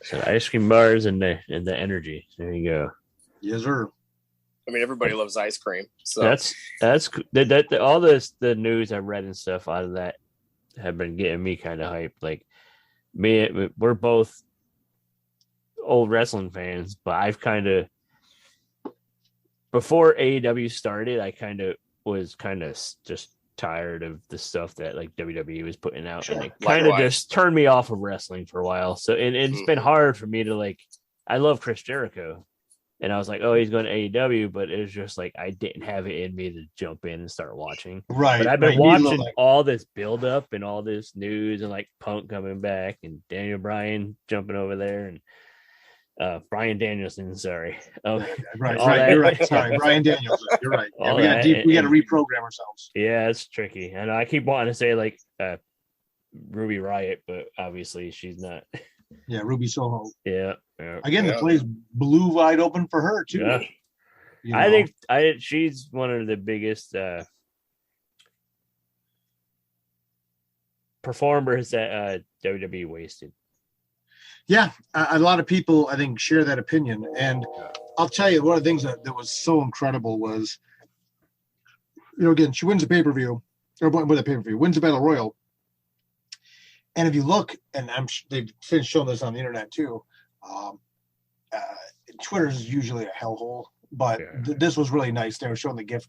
So ice cream bars and the energy. There you go. Yes, sir. I mean, everybody loves ice cream. So that's that all the news I read and stuff out of that have been getting me kind of hyped. Like we're both old wrestling fans, but I've kind of, before AEW started, I was just tired of the stuff that like WWE was putting out. Sure. And it kind of just turned me off of wrestling for a while. So it's been hard for me to like, I love Chris Jericho and I was like, oh, he's going to AEW, but it was just like, I didn't have it in me to jump in and start watching. Right. But I've been watching all this build up and all this news and like Punk coming back and Daniel Bryan jumping over there. And Brian Danielson, sorry. Right. You're right. Sorry, Brian Danielson. You're right. Yeah, we got to reprogram ourselves. Yeah, it's tricky. And I keep wanting to say like Ruby Riott, but obviously she's not. Yeah, Ruby Soho. Yeah. Again, the place blew wide open for her too. Yeah. I think she's one of the biggest performers that WWE wasted. Yeah, a lot of people I think share that opinion, and I'll tell you one of the things that was so incredible was, again, she wins the pay-per-view, or with a pay-per-view, wins the Battle Royal, and if you look, and they've since shown this on the internet too, Twitter is usually a hellhole, but this was really nice. They were showing the gif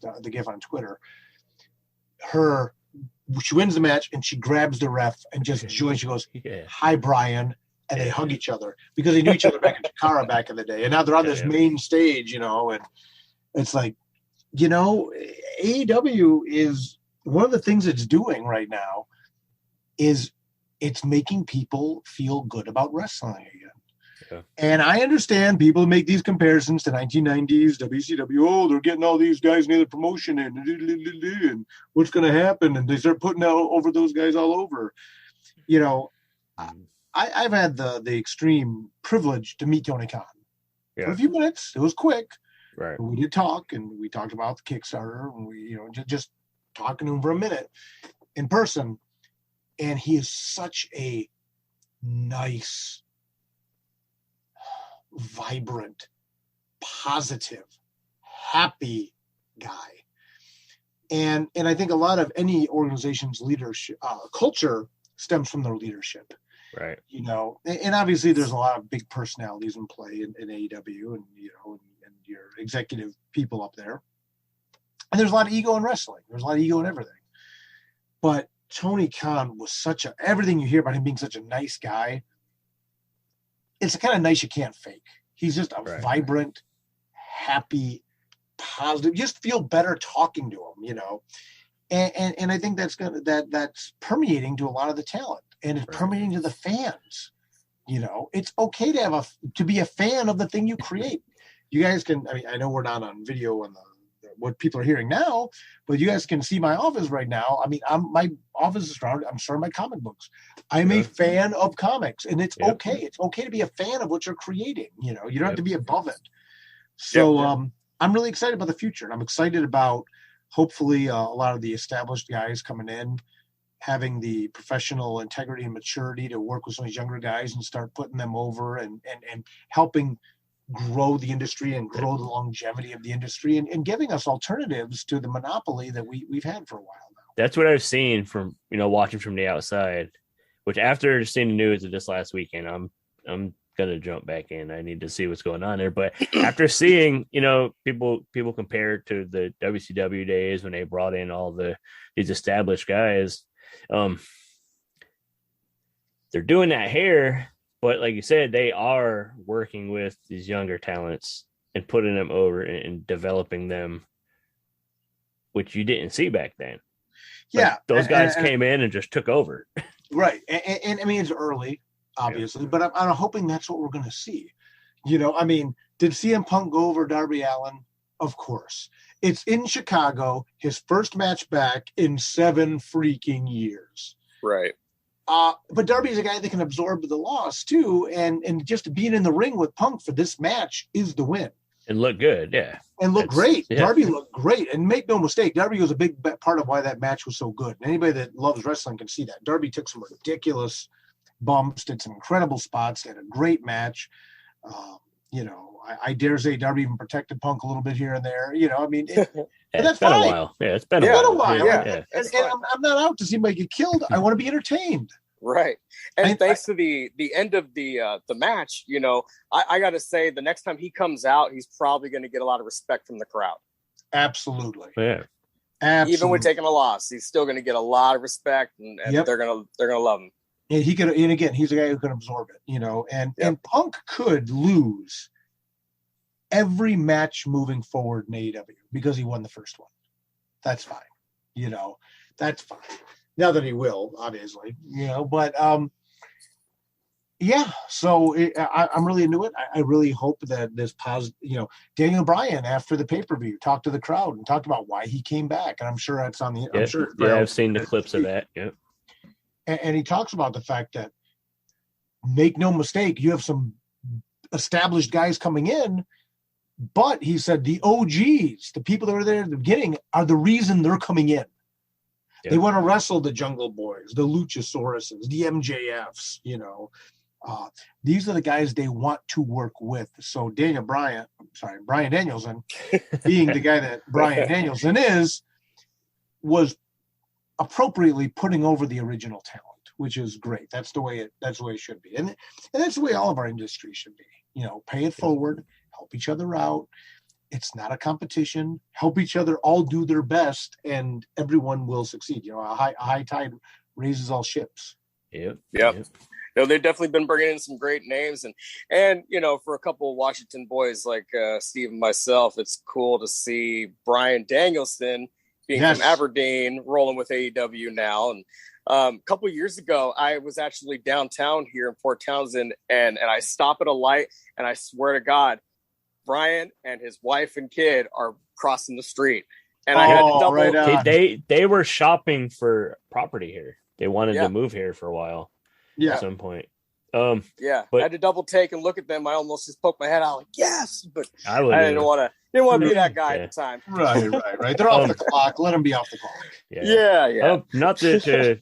on Twitter. She wins the match and she grabs the ref and just joins. She goes, "Hi, Brian." And they hug each other because they knew each other back in Chikara back in the day. And now they're on this main stage, and it's like, AEW is one of the things it's doing right now is it's making people feel good about wrestling again. Yeah. And I understand people make these comparisons to 1990s WCW. Oh, they're getting all these guys in the promotion and what's going to happen? And they start putting out over those guys all over, I've had the extreme privilege to meet Tony Khan for a few minutes. It was quick. Right. But we did talk, and we talked about the Kickstarter, and we, just talking to him for a minute in person. And he is such a nice, vibrant, positive, happy guy. And I think a lot of any organization's leadership culture stems from their leadership. Right. And obviously there's a lot of big personalities in play in AEW and your executive people up there. And there's a lot of ego in wrestling. There's a lot of ego in everything. But Tony Khan was everything you hear about him being such a nice guy, it's the kind of nice you can't fake. He's just a vibrant, happy, positive. You just feel better talking to him, And I think that's permeating to a lot of the talent. And it's permeating to the fans. It's okay to be a fan of the thing you create. You guys can. I know we're not on video on what people are hearing now, but you guys can see my office right now. My office is surrounded. I'm surrounded by comic books. I'm a fan of comics, and it's okay. It's okay to be a fan of what you're creating. You don't have to be above it. So I'm really excited about the future, and I'm excited about hopefully a lot of the established guys coming in, having the professional integrity and maturity to work with some of these younger guys and start putting them over and helping grow the industry and grow the longevity of the industry and giving us alternatives to the monopoly that we've had for a while now. That's what I've seen from, watching from the outside, which after seeing the news of this last weekend, I'm going to jump back in. I need to see what's going on there. But after seeing, people compare it to the WCW days when they brought in all these established guys, they're doing that here, but like you said, they are working with these younger talents and putting them over and developing them, which you didn't see back then. Yeah, those guys came in and just took over. Right, and it's early, obviously, but I'm hoping that's what we're going to see. Did CM Punk go over Darby Allin? Of course. It's in Chicago, his first match back in 7 freaking years. Right. But Darby's a guy that can absorb the loss too, and just being in the ring with Punk for this match is the win. And look good, yeah. And look great. Yeah. Darby looked great. And make no mistake, Darby was a big part of why that match was so good. And anybody that loves wrestling can see that. Darby took some ridiculous bumps, did some incredible spots, had a great match. I dare say Darby even protected Punk a little bit here and there. But that's been fine. A while. Yeah, it's been a while. Yeah. And I'm not out to see anybody get killed. I want to be entertained. Right. And thanks to the end of the match, I got to say the next time he comes out, he's probably going to get a lot of respect from the crowd. Absolutely. Yeah. Absolutely. Even with taking a loss, he's still going to get a lot of respect, and they're going to love him. And again, he's a guy who can absorb it, and Punk could lose every match moving forward in AEW because he won the first one. That's fine. That's fine. Now that he will, obviously, but Yeah, so I'm really into it. I really hope that this positive, Daniel Bryan after the pay-per-view talked to the crowd and talked about why he came back, and I'm sure that's on the. Yeah, I'm sure. I've seen the clips of that. Yep. And he talks about the fact that, make no mistake, you have some established guys coming in, but he said the OGs, the people that were there at the beginning, are the reason they're coming in. They want to wrestle the Jungle Boys, the Luchasauruses, the MJFs, these are the guys they want to work with. So Bryan Danielson, being the guy that Bryan Danielson was appropriately putting over the original talent, which is great. That's the way it should be. And that's the way all of our industry should be. Pay it forward, help each other out. It's not a competition. Help each other all do their best, and everyone will succeed. A high tide raises all ships. Yep. No, they've definitely been bringing in some great names, and for a couple of Washington boys like Steve and myself, it's cool to see Bryan Danielson being from Aberdeen, rolling with AEW now. And a couple of years ago, I was actually downtown here in Port Townsend, and I stop at a light, and I swear to God, Brian and his wife and kid are crossing the street, and I had to double. Right they were shopping for property here. They wanted to move here for a while. Yeah. At some point. I had to double take and look at them. I almost just poked my head out like yes, but I didn't want to be that guy at the time. Right. They're off the clock. Let them be off the clock. Yeah. Not to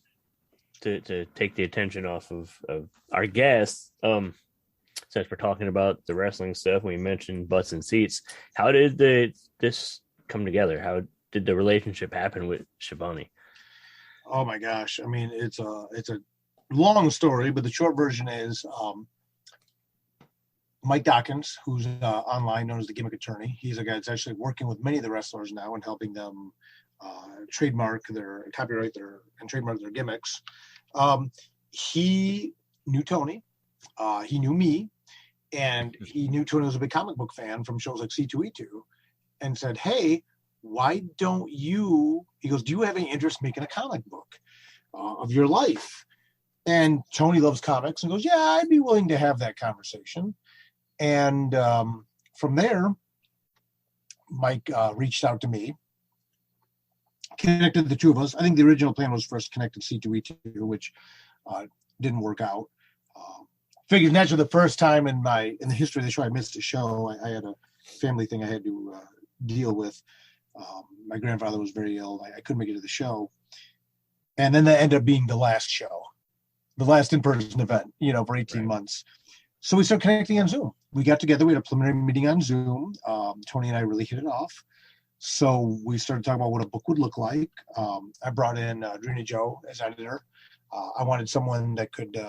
take the attention off of our guests. Since we're talking about the wrestling stuff, we mentioned butts and seats. How did this come together? How did the relationship happen with Schiavone? Oh my gosh! I mean, it's a long story, but the short version is Mike Dawkins, who's online known as the Gimmick Attorney. He's a guy that's actually working with many of the wrestlers now and helping them copyright and trademark their gimmicks. He knew Tony. He knew me, and he knew Tony was a big comic book fan from shows like C2E2, and said, "Hey, why don't you?" He goes, "Do you have any interest in making a comic book of your life?" And Tony loves comics and goes, "Yeah, I'd be willing to have that conversation." And from there, Mike reached out to me, connected the two of us. I think the original plan was for us to connect to C2E2, which didn't work out. Figured naturally the first time in the history of the show I missed a show. I had a family thing I had to deal with. My grandfather was very ill. I couldn't make it to the show. And then that ended up being the last show, the last in-person event, for 18 months. So we started connecting on Zoom. We got together. We had a preliminary meeting on Zoom. Tony and I really hit it off. So we started talking about what a book would look like. I brought in Drina Joe as editor. I wanted someone that could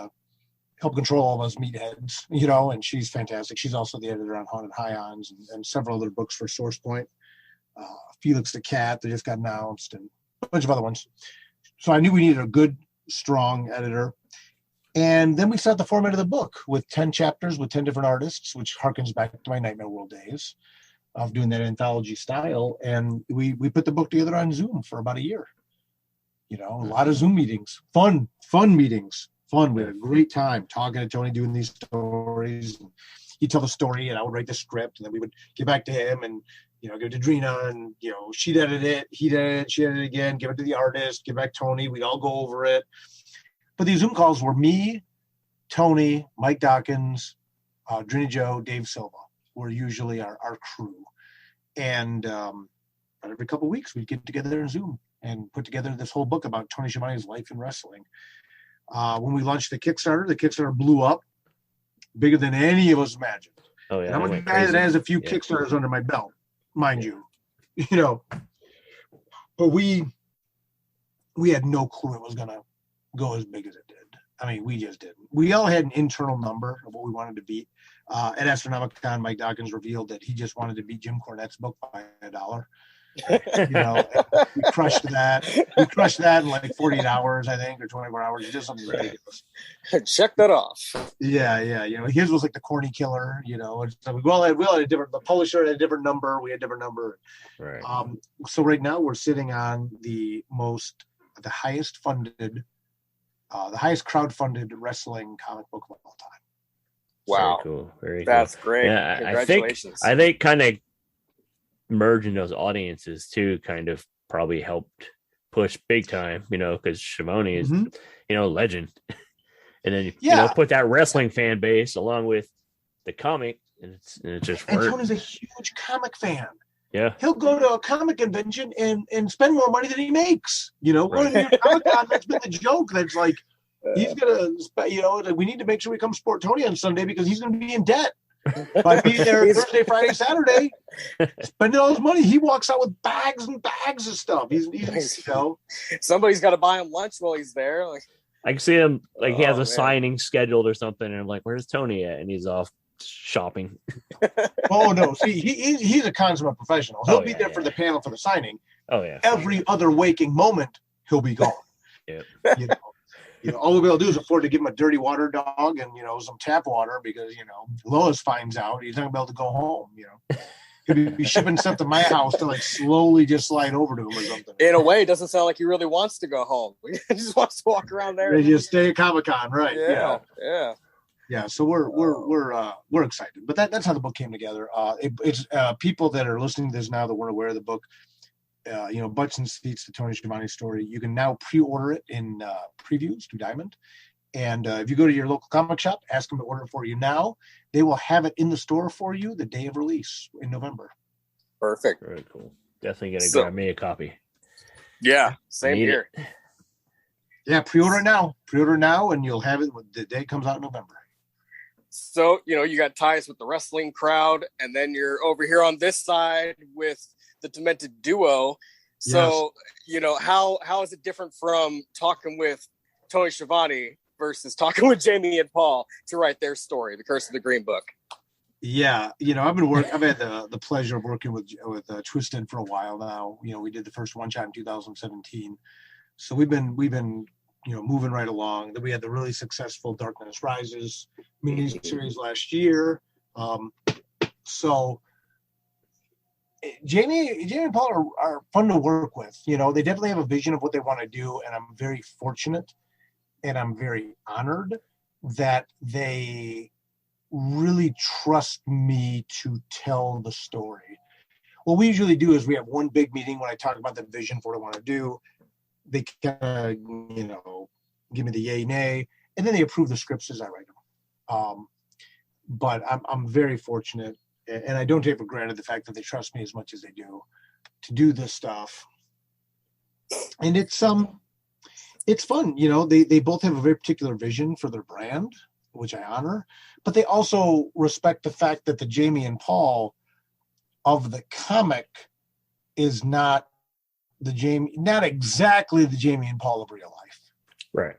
help control all those meatheads, and she's fantastic. She's also the editor on Haunted Highons and several other books for Source Point. Felix the Cat that just got announced, and a bunch of other ones. So I knew we needed a good, strong editor. And then we set the format of the book with 10 chapters with 10 different artists, which harkens back to my Nightmare World days of doing that anthology style. And we put the book together on Zoom for about a year. A lot of Zoom meetings, fun meetings. We had a great time talking to Tony, doing these stories. And he'd tell the story, and I would write the script, and then we would get back to him and give it to Drina, and she'd edit it, he'd edit it, she'd edit it again, give it to the artist, give back Tony. We'd all go over it. But these Zoom calls were me, Tony, Mike Dawkins, Drina Joe, Dave Silva were usually our crew. And every couple of weeks we'd get together in Zoom and put together this whole book about Tony Schiavone's life in wrestling. When we launched the Kickstarter blew up bigger than any of us imagined. Oh, yeah. And I'm a guy that has a few Kickstarters under my belt, mind you. But we had no clue it was going to go as big as it did. I mean, we just didn't. We all had an internal number of what we wanted to beat. At Astronomicon, Mike Dawkins revealed that he just wanted to beat Jim Cornette's book by $1. We crushed that. We crushed that in like 48 hours, I think, or 24 hours. Just something ridiculous. Check that off. Yeah. His was like the corny killer. So we all had a different. The publisher had a different number. We had a different number. Right. So right now we're sitting on the highest crowdfunded wrestling comic book of all time. Wow. Very cool. Very That's cool. great. Yeah, Congratulations. I think kind of merging those audiences too kind of probably helped push big time, because Schiavone is, legend. And then, put that wrestling fan base along with the comic, and it just worked. And Tony's a huge comic fan. Yeah. He'll go to a comic convention and spend more money than he makes. Well, Right. Comic-Con, that's been the joke. That's like, he's going to, we need to make sure we come support Tony on Sunday because he's going to be in debt. By being there Thursday, Friday, Saturday, spending all his money, he walks out with bags and bags of stuff. He's Somebody's got to buy him lunch while he's there. Like, I can see him, like, he has a signing scheduled or something, and I'm like, where's Tony at? And he's off shopping. Oh, no. See, he's a consummate professional. He'll be there for the panel for the signing. Oh, yeah. Every other waking moment, he'll be gone. Yeah. All we'll be able to do is afford to give him a dirty water dog and, some tap water because, Lois finds out he's not going to be able to go home, He'll be shipping stuff to my house to, like, slowly just slide over to him or something. In a way, it doesn't sound like he really wants to go home. He just wants to walk around there. They just stay at Comic-Con, right? Yeah. Yeah, so we're excited. But that's how the book came together. It's people that are listening to this now that weren't aware of the book, Butts and Seats, the Tony Schiovane Story. You can now pre-order it in previews through Diamond. And if you go to your local comic shop, ask them to order it for you now. They will have it in the store for you the day of release in November. Perfect. Very cool. Definitely going to grab me a copy. Yeah, same here. Yeah, pre-order it now. Pre-order now, and you'll have it the day it comes out in November. So, you got ties with the wrestling crowd, and then you're over here on this side with the Demented duo. So, how is it different from talking with Tony Schiavone versus talking with Jamie and Paul to write their story, The Curse of the Green Book? Yeah, I've had the pleasure of working with Twiztid for a while now. We did the first one shot in 2017, so we've been moving right along. Then we had the really successful Darkness Rises mini series last year. So Jamie and Paul are fun to work with. They definitely have a vision of what they want to do, and I'm very fortunate and I'm very honored that they really trust me to tell the story. What we usually do is we have one big meeting when I talk about the vision for what I want to do. They kind of, give me the yay, nay, and then they approve the scripts as I write them. But I'm very fortunate, and I don't take for granted the fact that they trust me as much as they do to do this stuff. And it's fun. They both have a very particular vision for their brand, which I honor, but they also respect the fact that the Jamie and Paul of the comic is not exactly the Jamie and Paul of real life. Right.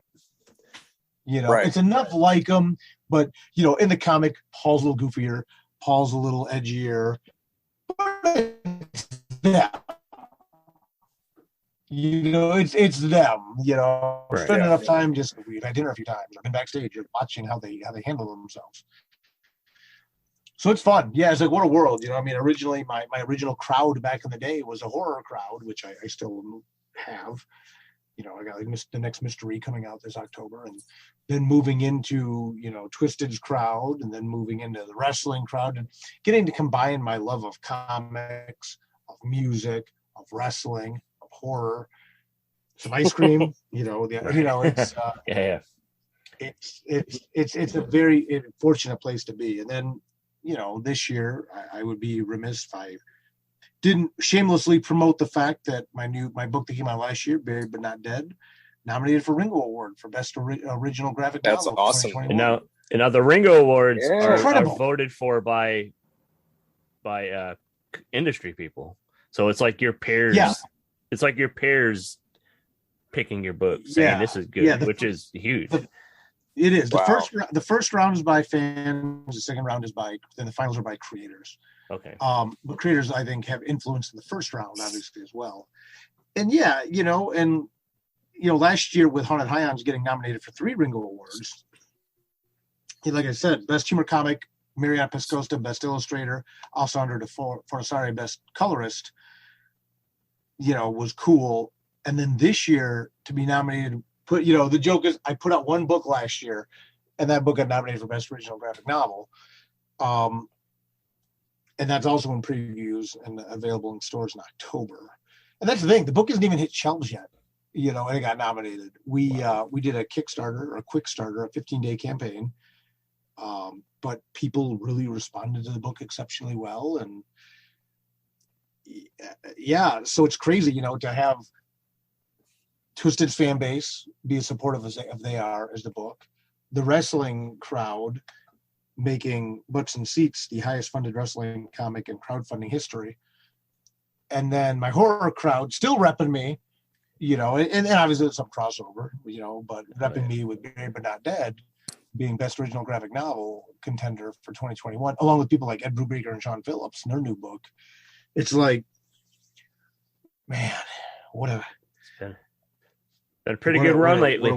It's enough like them, but in the comic, Paul's a little goofier, Paul's a little edgier. It's them. It's them. Right. Spend enough time. We've had dinner a few times. I've been backstage watching how they handle themselves. So it's fun. Yeah, it's like, what a world. Originally my original crowd back in the day was a horror crowd, which I still have. I got the next mystery coming out this October, and then moving into, Twiztid's crowd, and then moving into the wrestling crowd, and getting to combine my love of comics, of music, of wrestling, of horror, some ice cream, it's a very fortunate place to be. And then, this year I would be remiss if I didn't shamelessly promote the fact that my book that came out last year, Buried But Not Dead, nominated for Ringo Award for Best Original Graphic Novel. That's awesome. And now the Ringo Awards are voted for by industry people. So it's like your peers. Yeah. It's like your peers picking your book, saying this is good, which is huge. It is. Wow. The first round is by fans. The second round is then the finals are by creators. Okay. But creators, I think, have influence in the first round, obviously, as well. And last year with Haunted Highlands getting nominated for 3 Ringo Awards, like I said, Best Humor Comic, Mariana Pescosta, Best Illustrator, Alessandro De Fornassari, Best Colorist, was cool. And then this year to be nominated, the joke is I put out one book last year, and that book got nominated for Best Original Graphic Novel. And that's also in previews and available in stores in October. And that's the thing, the book hasn't even hit shelves yet, you know, and it got nominated. We did a Kickstarter or a quick starter, a 15-day campaign. But people really responded to the book exceptionally well. And yeah, so it's crazy, you know, to have Twiztid's fan base be as supportive as they are as the book, the wrestling crowd making Butts and Seats the highest funded wrestling comic in crowdfunding history, and then my horror crowd still repping me, you know, and obviously there's some crossover, you know, but repping me with Buried But Not Dead being Best Original Graphic Novel contender for 2021, along with people like Ed Brubaker and Sean Phillips and their new book. It's like, man, what a been a pretty good run lately.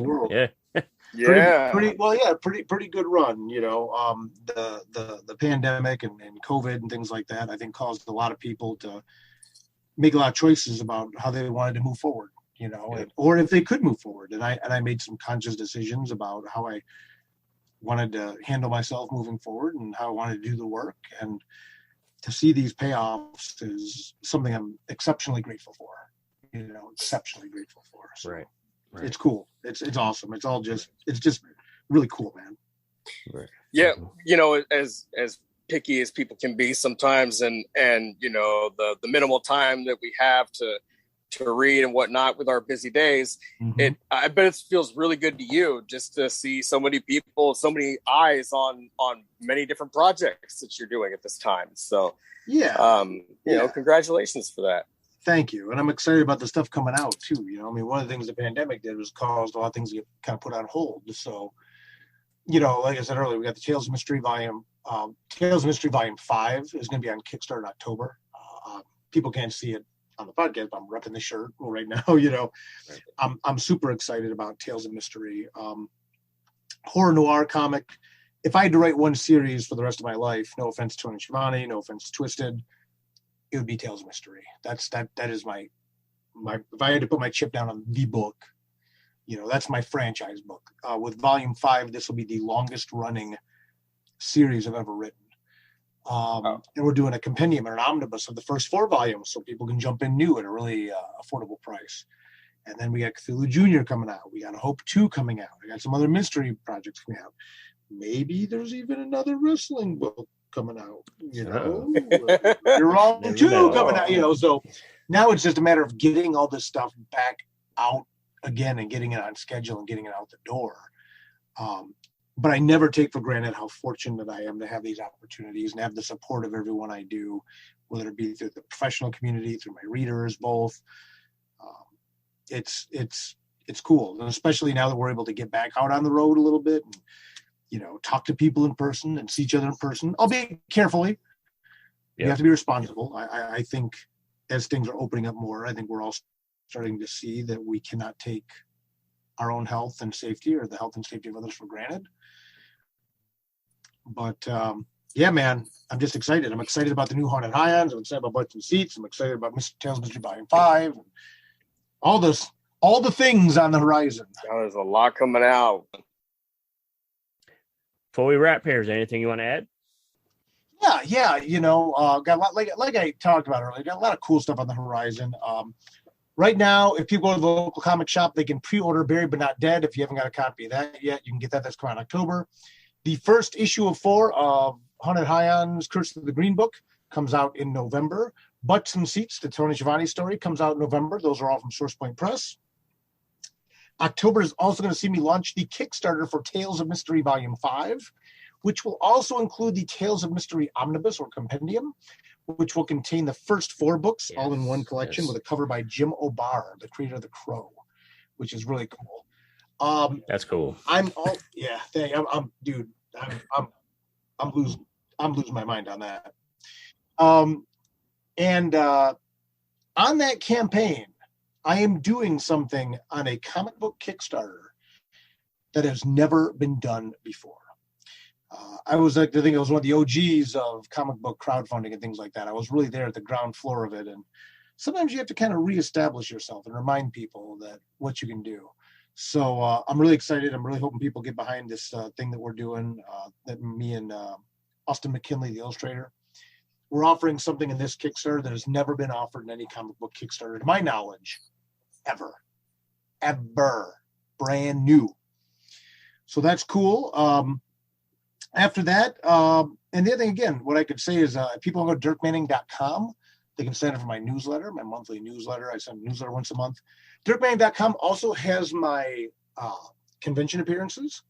Yeah. Pretty good run. You know, the pandemic and COVID and things like that, I think, caused a lot of people to make a lot of choices about how they wanted to move forward. You know, or if they could move forward. And I made some conscious decisions about how I wanted to handle myself moving forward and how I wanted to do the work. And to see these payoffs is something I'm exceptionally grateful for. You know, exceptionally grateful for. So. Right. It's cool. It's awesome. It's just really cool, man. Right. Yeah, you know, as picky as people can be sometimes, and you know, the minimal time that we have to read and whatnot with our busy days, I bet it feels really good to you just to see so many people, so many eyes on many different projects that you're doing at this time. So you know, congratulations for that. Thank you. And I'm excited about the stuff coming out too. You know, I mean, one of the things the pandemic did was caused a lot of things to get kind of put on hold. So, you know, like I said earlier, we got the Tales of Mystery Volume 5 is going to be on Kickstarter in October. People can't see it on the podcast, but I'm repping the shirt right now. You know, I'm super excited about Tales of Mystery. Horror noir comic. If I had to write one series for the rest of my life, no offense to Tony Schiovane, no offense to Twiztid, it would be Tales of Mystery. That is my if I had to put my chip down on the book, you know, that's my franchise book. With Volume 5, this will be the longest running series I've ever written. And we're doing a compendium or an omnibus of the first 4 volumes so people can jump in new at a really affordable price. And then we got Cthulhu Jr. coming out. We got Hope 2 coming out. We got some other mystery projects coming out. Maybe there's even another wrestling book coming out, you know. You're all 2 coming out, you know. So now it's just a matter of getting all this stuff back out again and getting it on schedule and getting it out the door. But I never take for granted how fortunate I am to have these opportunities and have the support of everyone I do, whether it be through the professional community, through my readers, both. It's cool, and especially now that we're able to get back out on the road a little bit and, you know, talk to people in person and see each other in person, albeit carefully. You have to be responsible. I think as things are opening up more, I think we're all starting to see that we cannot take our own health and safety or the health and safety of others for granted. But yeah, man, I'm just excited. I'm excited about the new Haunted Highlands. I'm excited about Butts and Seats. I'm excited about Tales of Mystery Volume 5. And all the things on the horizon. Oh, there's a lot coming out. Before we wrap here, is there anything you want to add? Yeah. You know, got a lot, like I talked about earlier, got a lot of cool stuff on the horizon. Right now, if people go to the local comic shop, they can pre-order Buried But Not Dead. If you haven't got a copy of that yet, you can get that. That's coming out in October. The first issue of 4 of Haunted Highlands, Curse of the Green Book, comes out in November. Butts and Seats, the Tony Schiovane story, comes out in November. Those are all from Source Point Press. October is also going to see me launch the Kickstarter for Tales of Mystery Volume 5, which will also include the Tales of Mystery Omnibus or Compendium, which will contain the first 4 books all in one collection with a cover by Jim O'Barr, the creator of The Crow, which is really cool. That's cool. I'm losing my mind on that. And on that campaign, I am doing something on a comic book Kickstarter that has never been done before. I was like, I think I was one of the OGs of comic book crowdfunding and things like that. I was really there at the ground floor of it. And sometimes you have to kind of reestablish yourself and remind people that what you can do. So I'm really excited. I'm really hoping people get behind this thing that we're doing, that me and Austin McKinley, the illustrator, we're offering something in this Kickstarter that has never been offered in any comic book Kickstarter, to my knowledge, ever. Brand new. So that's cool. After that, and the other thing, again, what I could say is if people go to dirkmanning.com, they can sign up for my newsletter, my monthly newsletter. I send a newsletter once a month. Dirkmanning.com also has my convention appearances.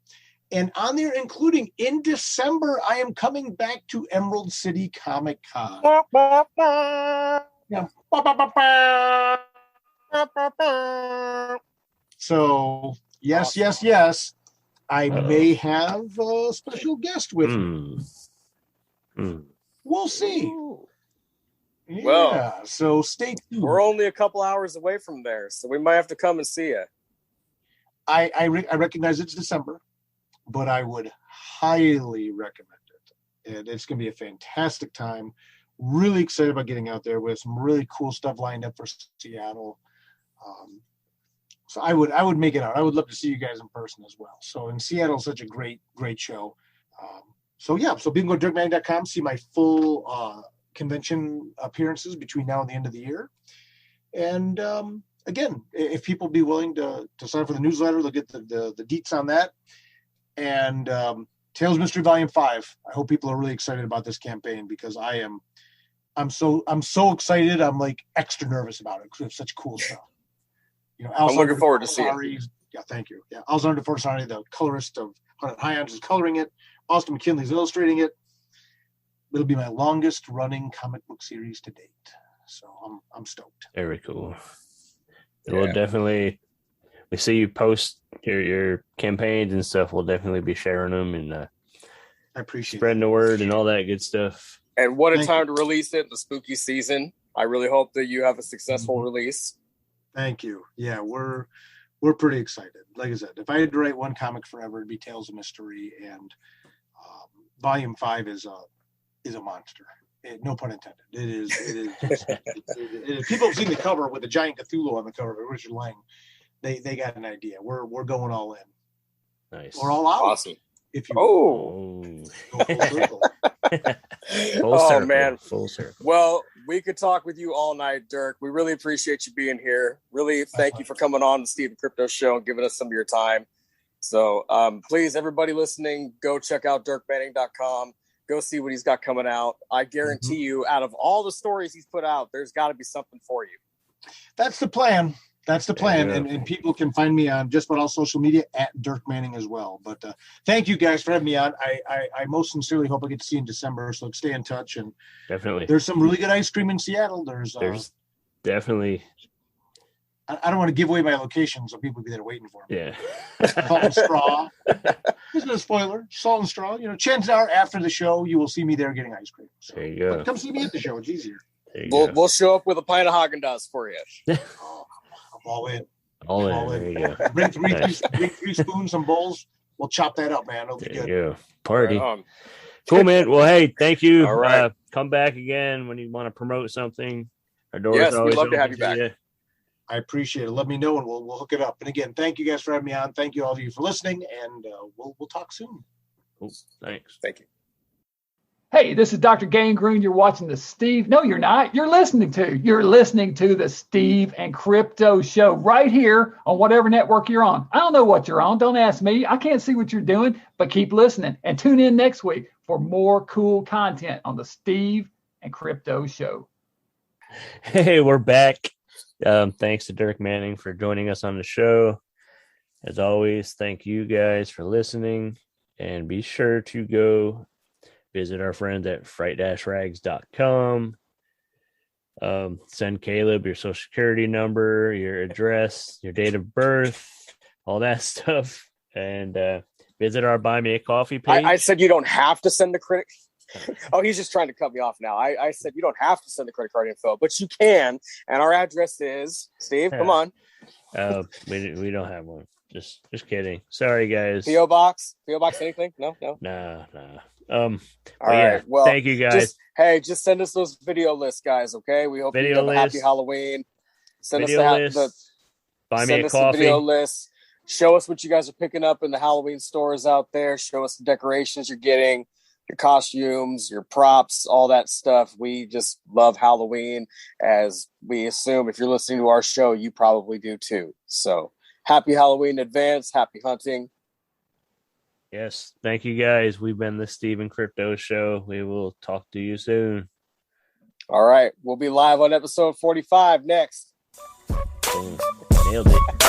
And on there, including in December, I am coming back to Emerald City Comic Con. Yeah. So, yes, yes. I may have a special guest with me. We'll see. Yeah, Well, so stay tuned. We're only a couple hours away from there, so we might have to come and see you. I recognize it's December, but I would highly recommend it. And it's going to be a fantastic time. Really excited about getting out there with some really cool stuff lined up for Seattle. So I would make it out. I would love to see you guys in person as well. So in Seattle, such a great show. So people can go to dirkmanning.com, see my full convention appearances between now and the end of the year. And again, if people be willing to sign up for the newsletter, they'll get the deets on that. And Tales Mystery Volume 5. I hope people are really excited about this campaign, because I'm so excited. I'm like extra nervous about it because we have such cool stuff. You know, I'm looking forward to seeing it. Yeah, thank you. Yeah, Alexander Forsari, the colorist of Highlands, is coloring it. Austin McKinley's illustrating it. It'll be my longest running comic book series to date. So I'm stoked. Very cool. We'll definitely, we see you post your campaigns and stuff. We'll definitely be sharing them and I appreciate spreading the word and all that good stuff. And what a time to release it, the spooky season. I really hope that you have a successful release. Thank you. Yeah, we're pretty excited. Like I said, if I had to write one comic forever, it'd be Tales of Mystery, and Volume 5 is a monster. No pun intended. It is. People have seen the cover with the giant Cthulhu on the cover by Richard Lang. They got an idea. We're going all in. Nice. We're all out. Awesome. If you go full circle. Man, full circle. Well, we could talk with you all night, Dirk. We really appreciate you being here. Really, thank you for coming on the Steve and Crypto Show and giving us some of your time. So, please, everybody listening, go check out dirkmanning.com. Go see what he's got coming out. I guarantee you, out of all the stories he's put out, there's got to be something for you. That's the plan. And people can find me on just about all social media at Dirk Manning as well. But thank you guys for having me on. I most sincerely hope I get to see you in December. So stay in touch. And definitely, there's some really good ice cream in Seattle. There's definitely. I don't want to give away my location, so people will be there waiting for me. Yeah. Salt and Straw. Isn't a spoiler. Salt and Straw. You know, chances are after the show, you will see me there getting ice cream. So, there you go. But come see me at the show. It's easier. We'll show up with a pint of Haagen-Dazs for you. All in. There you go. Bring three spoons, some bowls. We'll chop that up, man. It'll be good. Go. Party. Cool, man. Well, hey, thank you. All right. Come back again when you want to promote something. Our doors are always we'd love to have open you back. you. I appreciate it. Let me know, and we'll hook it up. And again, thank you guys for having me on. Thank you all of you for listening, and we'll talk soon. Cool. Thanks. Thank you. Hey, this is Dr. Gangrene. You're watching the Steve. No, you're not. You're listening to the Steve and Crypto Show right here on whatever network you're on. I don't know what you're on. Don't ask me. I can't see what you're doing, but keep listening and tune in next week for more cool content on the Steve and Crypto Show. Hey, we're back. Thanks to Dirk Manning for joining us on the show. As always, thank you guys for listening, and be sure to go visit our friends at fright-rags.com. Send Caleb your social security number, your address, your date of birth, all that stuff, and visit our Buy Me a Coffee page. I said you don't have to send the credit. Oh, he's just trying to cut me off now. I said you don't have to send the credit card info, but you can. And our address is, Steve, come on. We don't have one. Just kidding. Sorry, guys. P.O. Box anything? No. Nah. All right. Well, thank you guys. Just send us those video lists, guys. Okay. We hope you have a happy Halloween. Send us the Buy me a coffee. Video lists. Show us what you guys are picking up in the Halloween stores out there. Show us the decorations you're getting, your costumes, your props, all that stuff. We just love Halloween, as we assume if you're listening to our show, you probably do too. So happy Halloween in advance. Happy hunting. Yes. Thank you, guys. We've been the Steve and Crypto Show. We will talk to you soon. All right. We'll be live on episode 45 next. Boom. Nailed it.